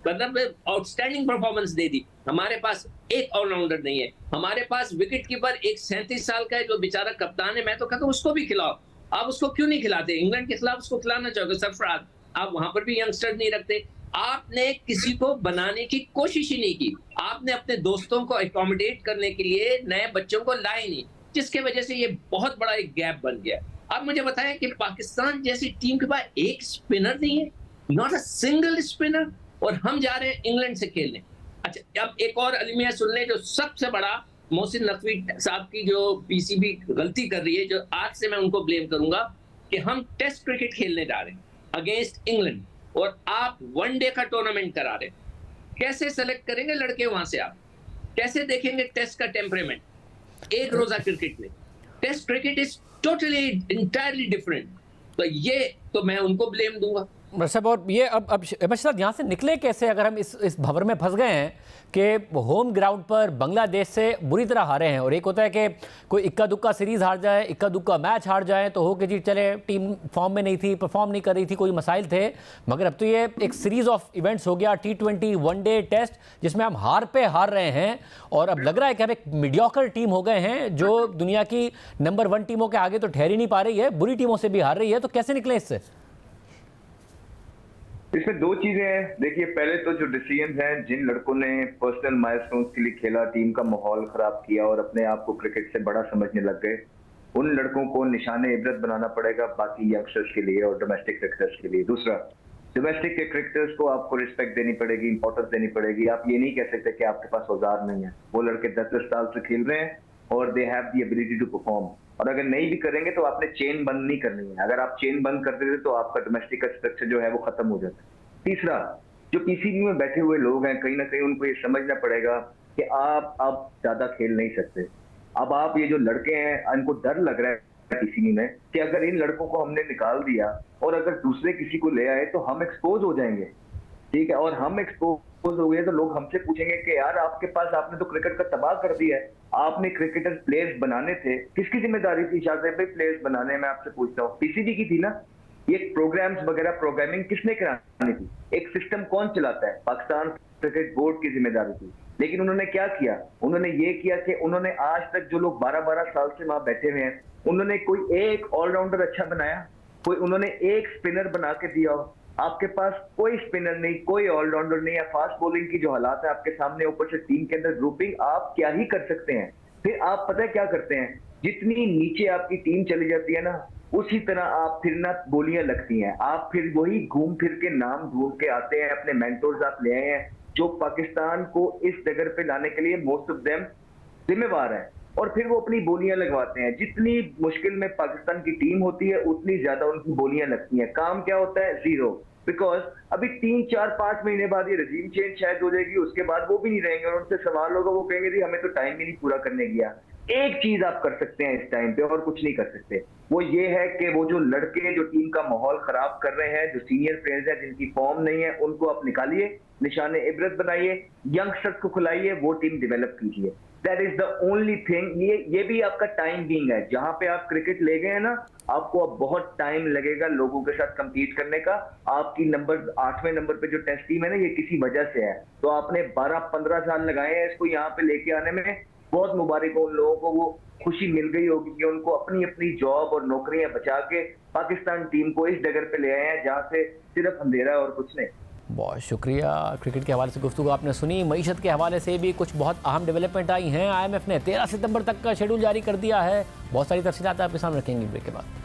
मतलब आउटस्टैंडिंग परफॉर्मेंस दे दी। हमारे पास एक ऑलराउंडर नहीं है। हमारे पास विकेट कीपर एक 37 साल का है जो बेचारा कप्तान है। मैं तो कहता हूँ उसको भी खिलाओ। आप उसको क्यों नहीं खिलाते? इंग्लैंड के खिलाफ उसको खिलाना चाहोगे, सरफराज, आप वहां पर भी यंगस्टर नहीं रखते। आपने किसी को बनाने की कोशिश ही नहीं की। आपने अपने दोस्तों को एकोमोडेट करने के लिए नए बच्चों को लाए नहीं, जिसके वजह से ये बहुत बड़ा एक गैप बन गया। आप मुझे बताएं कि पाकिस्तान जैसी टीम के पास एक स्पिनर नहीं है, नॉट अ सिंगल स्पिनर, और हम जा रहे हैं इंग्लैंड से खेलने। अच्छा, अब एक और अलमिया सुन लें, जो सबसे बड़ा मोहसिन नकवी साहब की जो पीसीबी गलती कर रही है, जो आज से मैं उनको ब्लेम करूंगा, कि हम टेस्ट क्रिकेट खेलने जा रहे हैं अगेंस्ट इंग्लैंड और आप वनडे का टूर्नामेंट करा रहे हैं। कैसे सेलेक्ट करेंगे लड़के वहां से? आप कैसे देखेंगे टेस्ट का टेम्परेमेंट एक रोजा क्रिकेट में? Test cricket is totally entirely different. तो ये तो मैं उनको ब्लेम दूंगा। साहब, और ये अब साहब यहाँ से निकले कैसे, अगर हम इस भंवर में फंस गए हैं कि होम ग्राउंड पर बांग्लादेश से बुरी तरह हारे हैं, और एक होता है कि कोई इक्का दुक्का सीरीज़ हार जाए, इक्का दुक्का मैच हार जाए तो हो कि जी चले टीम फॉर्म में नहीं थी, परफॉर्म नहीं कर रही थी, कोई मसाइल थे। मगर अब तो ये एक सीरीज़ ऑफ इवेंट्स हो गया, T20 वनडे टेस्ट, जिसमें हम हार पे हार रहे हैं, और अब लग रहा है कि हम एक मीडियोकर टीम हो गए हैं जो दुनिया की नंबर 1 टीमों के आगे तो ठहर ही नहीं पा रही है, बुरी टीमों से भी हार रही है। तो कैसे निकले इससे? इसमें 2 चीजें हैं। देखिए, पहले तो जो डिसीजंस हैं, जिन लड़कों ने पर्सनल माइलस्टोन्स के लिए खेला, टीम का माहौल खराब किया और अपने आप को क्रिकेट से बड़ा समझने लग गए, उन लड़कों को निशाने इबरत बनाना पड़ेगा बाकी यंगस्टर्स के लिए और डोमेस्टिक क्रिकेटर्स के लिए। दूसरा, डोमेस्टिक के क्रिकेटर्स को आपको रिस्पेक्ट देनी पड़ेगी, इंपॉर्टेंस देनी पड़ेगी। आप ये नहीं कह सकते कि आपके पास औजार नहीं है। वो लड़के 10-10 साल से खेल रहे हैं और they have the ability to perform. और अगर नहीं भी करेंगे तो आपने चेन बंद नहीं करनी है। अगर आप चेन बंद कर देते तो आपका डोमेस्टिक का स्ट्रक्चर जो है वो खत्म हो जाता है। तीसरा, जो पीसीबी में बैठे हुए लोग हैं, कहीं ना कहीं उनको ये समझना पड़ेगा कि आप अब ज्यादा खेल नहीं सकते। अब आप ये जो लड़के हैं, इनको डर लग रहा है पीसीबी में कि अगर इन लड़कों को हमने निकाल दिया और अगर दूसरे किसी को ले आए तो हम एक्सपोज हो जाएंगे। ठीक है, और हम एक्सपोज हो गए तो लोग हमसे पूछेंगे कि यार आपके पास, आपने तो क्रिकेट का तबाह कर दिया है, आपने क्रिकेटर प्लेयर्स बनाने थे, किसकी जिम्मेदारी थी शाहजेब भाई प्लेयर्स बनाने? मैं आपसे पूछता हूँ, पीसीबी की थी ना? ये प्रोग्राम्स वगैरह प्रोग्रामिंग किसने करानी थी? एक सिस्टम कौन चलाता है? पाकिस्तान क्रिकेट बोर्ड की जिम्मेदारी थी। लेकिन उन्होंने क्या किया? उन्होंने ये किया कि उन्होंने आज तक जो लोग 12-12 साल से वहां बैठे हुए हैं, उन्होंने कोई एक ऑलराउंडर अच्छा बनाया? कोई उन्होंने एक स्पिनर बना के दिया हो? आपके पास कोई स्पिनर नहीं, कोई ऑलराउंडर नहीं है। फास्ट बॉलिंग की जो हालात है आपके सामने, ऊपर से टीम के अंदर ग्रुपिंग, आप क्या ही कर सकते हैं? फिर आप पता है क्या करते हैं? जितनी नीचे आपकी टीम चली जाती है ना, उसी तरह आप फिर ना बोलियां लगती हैं। आप फिर वही घूम फिर के नाम ढूंढ के आते हैं, अपने मेंटोर्स आप ले आए हैं जो पाकिस्तान को इस जगह पे लाने के लिए मोस्ट ऑफ देम जिम्मेवार हैं, और फिर वो अपनी बोलियां लगवाते हैं। जितनी मुश्किल में पाकिस्तान की टीम होती है उतनी ज्यादा उनकी बोलियां लगती हैं। काम क्या होता है? जीरो। बिकॉज अभी 3-4-5 महीने बाद ये रजीम चेंज शायद हो जाएगी, उसके बाद वो भी नहीं रहेंगे और उनसे सवाल होगा, वो कहेंगे जी हमें तो टाइम ही नहीं पूरा करने गया। एक चीज आप कर सकते हैं इस टाइम पे और कुछ नहीं कर सकते, वो ये है कि वो जो लड़के जो टीम का माहौल खराब कर रहे हैं, जो सीनियर प्लेयर्स हैं जिनकी फॉर्म नहीं है, उनको आप निकालिए, निशाने इबरत बनाइए, यंगस्टर्स को खिलाइए, वो टीम डेवलप कीजिए। That is the only thing. ये भी आपका टाइम बीइंग है। जहां पे आप क्रिकेट ले गए हैं ना, आपको अब बहुत टाइम लगेगा लोगों के साथ compete करने का। आपकी 8वें नंबर पे जो टेस्ट टीम है ना, ये किसी वजह से है। तो आपने 12-15 साल लगाए हैं इसको यहाँ पे लेके आने में। बहुत मुबारक हो उन लोगों को, वो खुशी मिल गई होगी कि उनको अपनी अपनी जॉब और नौकरियां बचा के पाकिस्तान टीम को इस जगह पे ले आए हैं जहां से सिर्फ अंधेरा और कुछ नहीं। बहुत शुक्रिया। क्रिकेट के हवाले से गुफ्तगू आपने सुनी। मईशत के हवाले से भी कुछ बहुत अहम डेवलपमेंट आई हैं। IMF ने 13 सितंबर तक का शेड्यूल जारी कर दिया है। बहुत सारी तफसीलात आपके सामने रखेंगे ब्रेक के बाद।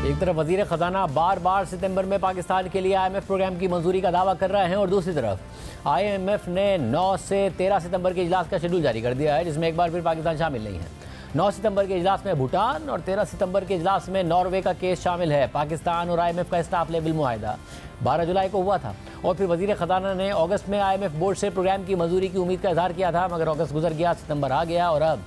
एक तरफ वजीर खजाना बार बार सितंबर में पाकिस्तान के लिए IMF प्रोग्राम की मंजूरी का दावा कर रहे हैं और दूसरी तरफ IMF ने 9 से 13 सितंबर के इजलास का शेड्यूल जारी कर दिया है, जिसमें एक बार फिर पाकिस्तान शामिल नहीं है। 9 सितंबर के इजलास में भूटान और 13 सितंबर के इजलास में नॉर्वे का केस शामिल है। पाकिस्तान और IMF का स्टाफ लेवल मुआहदा 12 जुलाई को हुआ था और फिर वजीर खजाना ने अगस्त में IMF बोर्ड से प्रोग्राम की मंजूरी की उम्मीद का इजहार किया था, मगर अगस्त गुजर गया, सितंबर आ गया और अब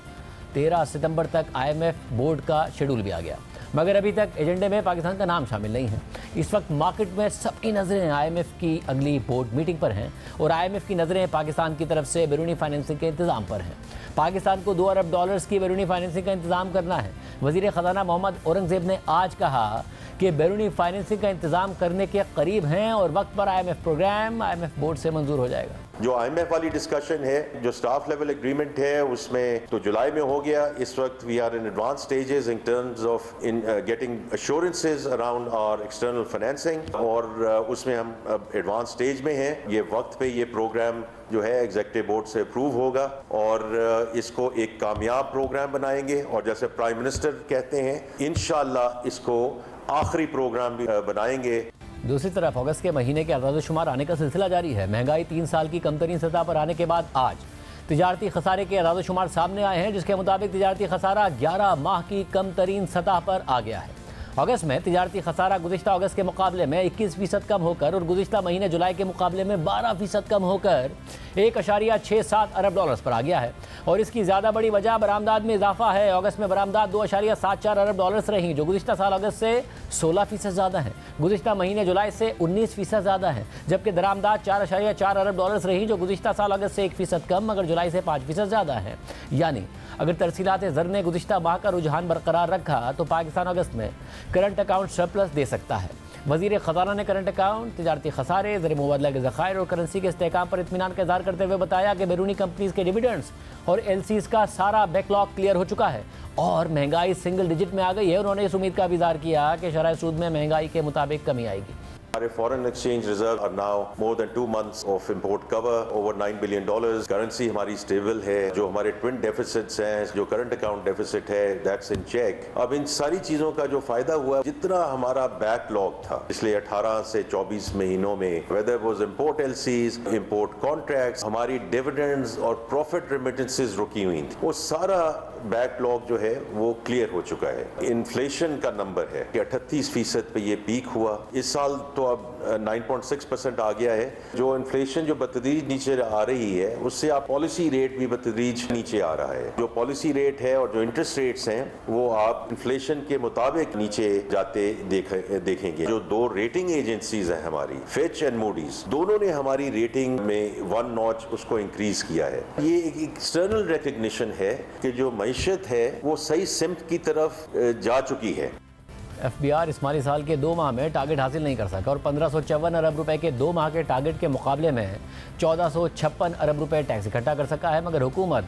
13 सितंबर तक IMF बोर्ड का शेड्यूल भी आ गया, मगर अभी तक एजेंडे में पाकिस्तान का नाम शामिल नहीं है। इस वक्त मार्केट में सबकी नज़रें IMF की अगली बोर्ड मीटिंग पर हैं और IMF की नज़रें पाकिस्तान की तरफ से बैरूनी फाइनेंसिंग के इंतज़ाम पर हैं। पाकिस्तान को $2 अरब की बैरूनी फाइनेंसिंग का इंतज़ाम करना है। वज़ीर ख़जाना मोहम्मद औरंगज़ेब ने आज कहा कि बैरूनी फाइनेंसिंग का इंतज़ाम करने के करीब हैं और वक्त पर IMF प्रोग्राम IMF बोर्ड से मंजूर हो जाएगा। जो IMF वाली डिस्कशन है, जो स्टाफ लेवल एग्रीमेंट है, उसमें तो जुलाई में हो गया। इस वक्त we are in advance stages in terms of in getting assurances around our external financing और उसमें हम एडवांस स्टेज में हैं। ये वक्त पे ये प्रोग्राम जो है एग्जीक्यूटिव बोर्ड से अप्रूव होगा और इसको एक कामयाब प्रोग्राम बनाएंगे और जैसे प्राइम मिनिस्टर कहते हैं इंशाअल्लाह इसको आखिरी प्रोग्राम भी बनाएंगे। दूसरी तरफ अगस्त के महीने के अदाद-ओ-शुमार आने का सिलसिला जारी है। महंगाई 3 साल की कमतरीन सतह पर आने के बाद आज तिजारती खसारे के अदाद-ओ-शुमार सामने आए हैं, जिसके मुताबिक तिजारती खसारा 11 माह की कमतरीन सतह पर आ गया है। अगस्त में तिजारती खसारा गुज़िश्ता अगस्त के मुकाबले में 21% कम होकर और गुज़िश्ता महीने जुलाई के मुकाबले में 12% कम होकर $1.67 अरब पर आ गया है और इसकी ज़्यादा बड़ी वजह बरामदात में इजाफा है। अगस्त में बरामदात $2.74 अरब रहीं, जो गुज़िश्ता साल अगस्त से 16% ज़्यादा हैं। गुज़िश्ता महीने जुलाई से 19% ज़्यादा हैं, जबकि दरामदात $4.4 अरब रहीं, जो गुज़िश्ता साल अगस्त से 1% कम मगर जुलाई से 5% ज़्यादा है। यानी अगर तरसीलात ज़र ने गुज़िश्ता माह का रुझान बरकरार रखा तो पाकिस्तान अगस्त में करंट अकाउंट सरप्लस दे सकता है। वज़ीर ख़जाना ने करंट अकाउंट, तिजारती खसारे, ज़र मुबादला के ज़खायर और करेंसी के इस्तेहकाम पर इत्मीनान का इज़हार करते हुए बताया कि बैरूनी कंपनीज़ के डिविडेंड्स और LCs का सारा बैकलॉग क्लियर हो चुका है और महंगाई सिंगल डिजिट में आ गई है। उन्होंने इस उम्मीद का भी इज़हार किया कि शरह सूद में महंगाई के मुताबिक कमी आएगी। हमारे foreign exchange reserve are now more than 2 months of import cover over $9 billion. Currency हमारी स्टेबल है। जो हमारे ट्विन डेफिसिट्स हैं, जो करंट अकाउंट डेफिसिट है, दैट्स इन चेक। अब इन सारी चीजों का जो फायदा हुआ, जितना हमारा बैकलॉग था पिछले 18 से 24 महीनों में, whether was import LCs, import contracts, हमारी डिविडेंड्स और प्रॉफिट रेमिटेंसेस रुकी हुई थी, वो सारा बैकलॉग जो है वो क्लियर हो चुका है। इन्फ्लेशन का नंबर है कि 38% पे ये पीक हुआ। इस साल तो अब 9.6% आ गया है। जो इन्फ्लेशन जो बतदरीज नीचे आ रही है, उससे आप पॉलिसी रेट भी बतदरीज नीचे आ रहा है। जो पॉलिसी रेट है और जो इंटरेस्ट रेट्स हैं वो आप इन्फ्लेशन के मुताबिक नीचे जाते देखेंगे। जो 2 रेटिंग एजेंसीज हैं हमारी, फिच एंड मूडीज, दोनों ने हमारी रेटिंग में 1 नॉच उसको इंक्रीज किया है। ये एक एक्सटर्नल रिकग्निशन है कि जो मईशत है वो सही सिम्त की तरफ जा चुकी है। FBR इस माली साल के 2 माह में टारगेट हासिल नहीं कर सका और 1554 अरब रुपए के 2 माह के टारगेट के मुकाबले में 1456 अरब रुपए टैक्स इकट्ठा कर सका है, मगर हुकूमत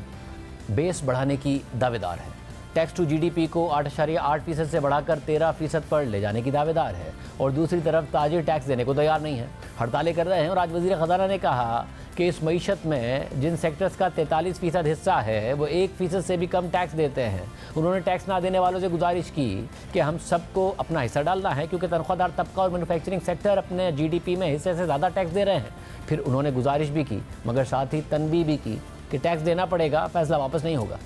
बेस बढ़ाने की दावेदार है। टैक्स टू GDP को 8.8% से बढ़ाकर 13% पर ले जाने की दावेदार है और दूसरी तरफ ताजिर टैक्स देने को तैयार नहीं है, हड़तालें कर रहे हैं। और आज वज़ीर ख़जाना ने कहा कि इस मईशत में जिन सेक्टर्स का 43% हिस्सा है वो 1% से भी कम टैक्स देते हैं। उन्होंने टैक्स ना देने वालों से गुजारिश की कि हम सबको अपना हिस्सा डालना है, क्योंकि तनख्वाहदार तबका और मैन्युफैक्चरिंग सेक्टर अपने GDP में हिस्से से ज़्यादा टैक्स दे रहे हैं। फिर उन्होंने गुजारिश भी की मगर साथ ही तनबीह भी की कि टैक्स देना पड़ेगा, फैसला वापस नहीं होगा।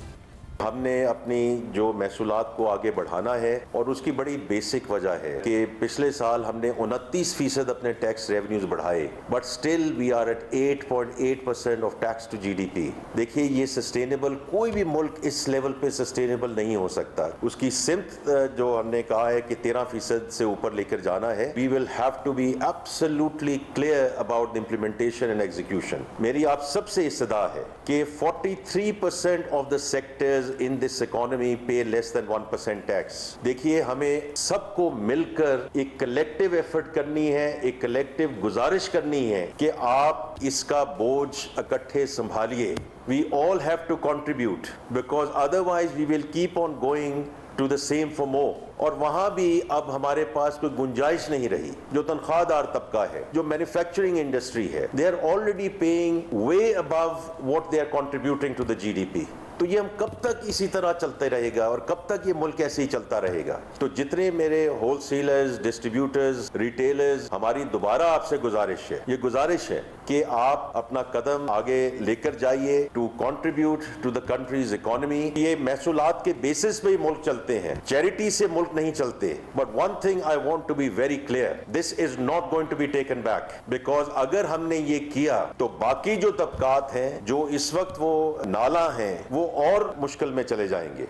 हमने अपनी जो महसूलात को आगे बढ़ाना है और उसकी बड़ी बेसिक वजह है कि पिछले साल हमने 29% अपने टैक्स रेवेन्यूज बढ़ाए, but still we are at 8.8% of tax to GDP। देखिए ये सस्टेनेबल, कोई भी मुल्क इस लेवल पे सस्टेनेबल नहीं हो सकता। उसकी सिम्त जो हमने कहा है कि 13% से ऊपर लेकर जाना है। We will have to be absolutely clear about the implementation and execution. मेरी आप सबसे इस्तदा है कि 43% of the sectors in this economy pay less than 1% tax। देखिए हमें सबको मिलकर एक कलेक्टिव एफर्ट करनी है, एक कलेक्टिव गुजारिश करनी है कि आप इसका बोझ इकट्ठे संभालिए। We all have to contribute because otherwise we will keep on going to the same for more। और वहां भी अब हमारे पास कोई गुंजाइश नहीं रही। जो तनख्वाहदार तबका है, जो मैन्युफैक्चरिंग इंडस्ट्री है, they are already paying way above what they are contributing to the GDP. तो ये हम कब तक इसी तरह चलते रहेगा और कब तक ये मुल्क ऐसे ही चलता रहेगा? तो जितने मेरे होलसेलर्स, डिस्ट्रीब्यूटर्स, रिटेलर्स, हमारी दोबारा आपसे गुजारिश है, ये गुजारिश है कि आप अपना कदम आगे लेकर जाइए to contribute to the country's economy. ये महसूलात के बेसिस पे ही मुल्क चलते हैं, चैरिटी से मुल्क नहीं चलते। But one thing I want to be very clear, this is not going to be taken back, because अगर हमने ये किया तो बाकी जो तबकात हैं, जो इस वक्त वो नाला हैं, वो और मुश्किल में चले जाएंगे।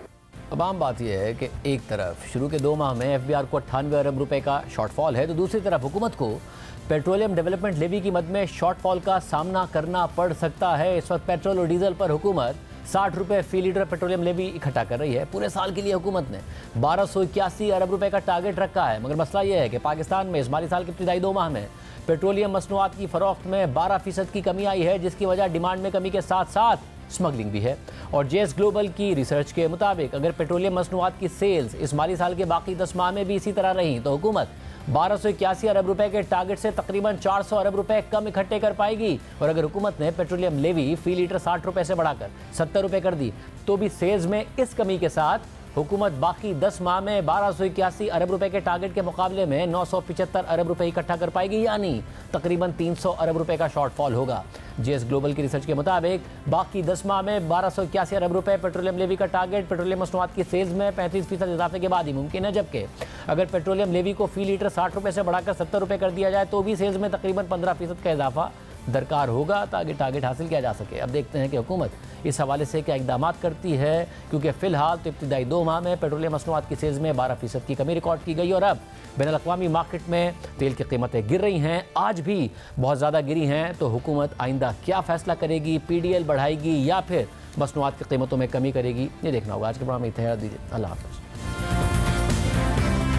अब आम बात यह है कि एक तरफ शुरू के 2 माह में एफबीआर को 98 अरब रुपए का शॉर्टफॉल है, तो दूसरी तरफ हुकूमत को पेट्रोलियम डेवलपमेंट लेवी की मद में शॉर्टफॉल का सामना करना पड़ सकता है। इस वक्त पेट्रोल और डीजल पर हुकूमत 60 रुपये फी लीटर पेट्रोलियम लेवी इकट्ठा कर रही है। पूरे साल के लिए हुकूमत ने 1281 अरब रुपए का टारगेट रखा है। मगर मसला यह है कि पाकिस्तान में इस माली साल के इब्तिदाई 2 माह में पेट्रोलियम मसनूआत की फरोख्त में 12% की कमी आई है, जिसकी वजह डिमांड में कमी के साथ साथ स्मगलिंग भी है। और जेएस ग्लोबल की रिसर्च के मुताबिक अगर पेट्रोलियम मसनूआत की सेल्स इस माली साल के बाकी 10 माह में भी इसी तरह रही तो हुकूमत 1281 अरब रुपए के टारगेट से तकरीबन 400 अरब रुपए कम इकट्ठे कर पाएगी। और अगर हुकूमत ने पेट्रोलियम लेवी फी लीटर 60 रुपए से बढ़ाकर 70 रुपए कर दी तो भी सेल्स में इस कमी के साथ हुकूमत बाकी 10 माह में 1281 अरब रुपए के टारगेट के मुकाबले में 975 अरब रुपए इकट्ठा कर पाएगी, यानी तकरीबन 300 अरब रुपए का शॉर्टफॉल होगा। जेएस ग्लोबल की रिसर्च के मुताबिक बाकी 10 माह में 1281 अरब रुपए पेट्रोलियम लेवी का टारगेट पेट्रोलियम मसनूआत की सेल्स में 35% इजाफे के बाद ही मुमकिन है, जबकि अगर पेट्रोलियम लेवी को फी लीटर 60 रुपए से बढ़ाकर 70 रुपए कर दिया जाए तो भी सेल्स में तकरीबन 15% का इजाफा दरकार होगा ताकि टारगेट हासिल किया जा सके। अब देखते हैं कि हुकूमत इस हवाले से क्या इकदाम करती है, क्योंकि फ़िलहाल तो इब्तिदाई 2 माह में पेट्रोलियम मसनूआत की सेल्स में 12% की कमी रिकॉर्ड की गई और अब बैनुल-अक़वामी मार्केट में तेल की कीमतें गिर रही हैं, आज भी बहुत ज़्यादा गिरी हैं। तो हुकूमत आइंदा क्या फ़ैसला करेगी, PDL बढ़ाएगी या फिर मसनूआत की कीमतों में कमी करेगी, ये देखना होगा। आज के प्रोग्राम में इतना दीजिए, अल्लाह हाफ़िज़।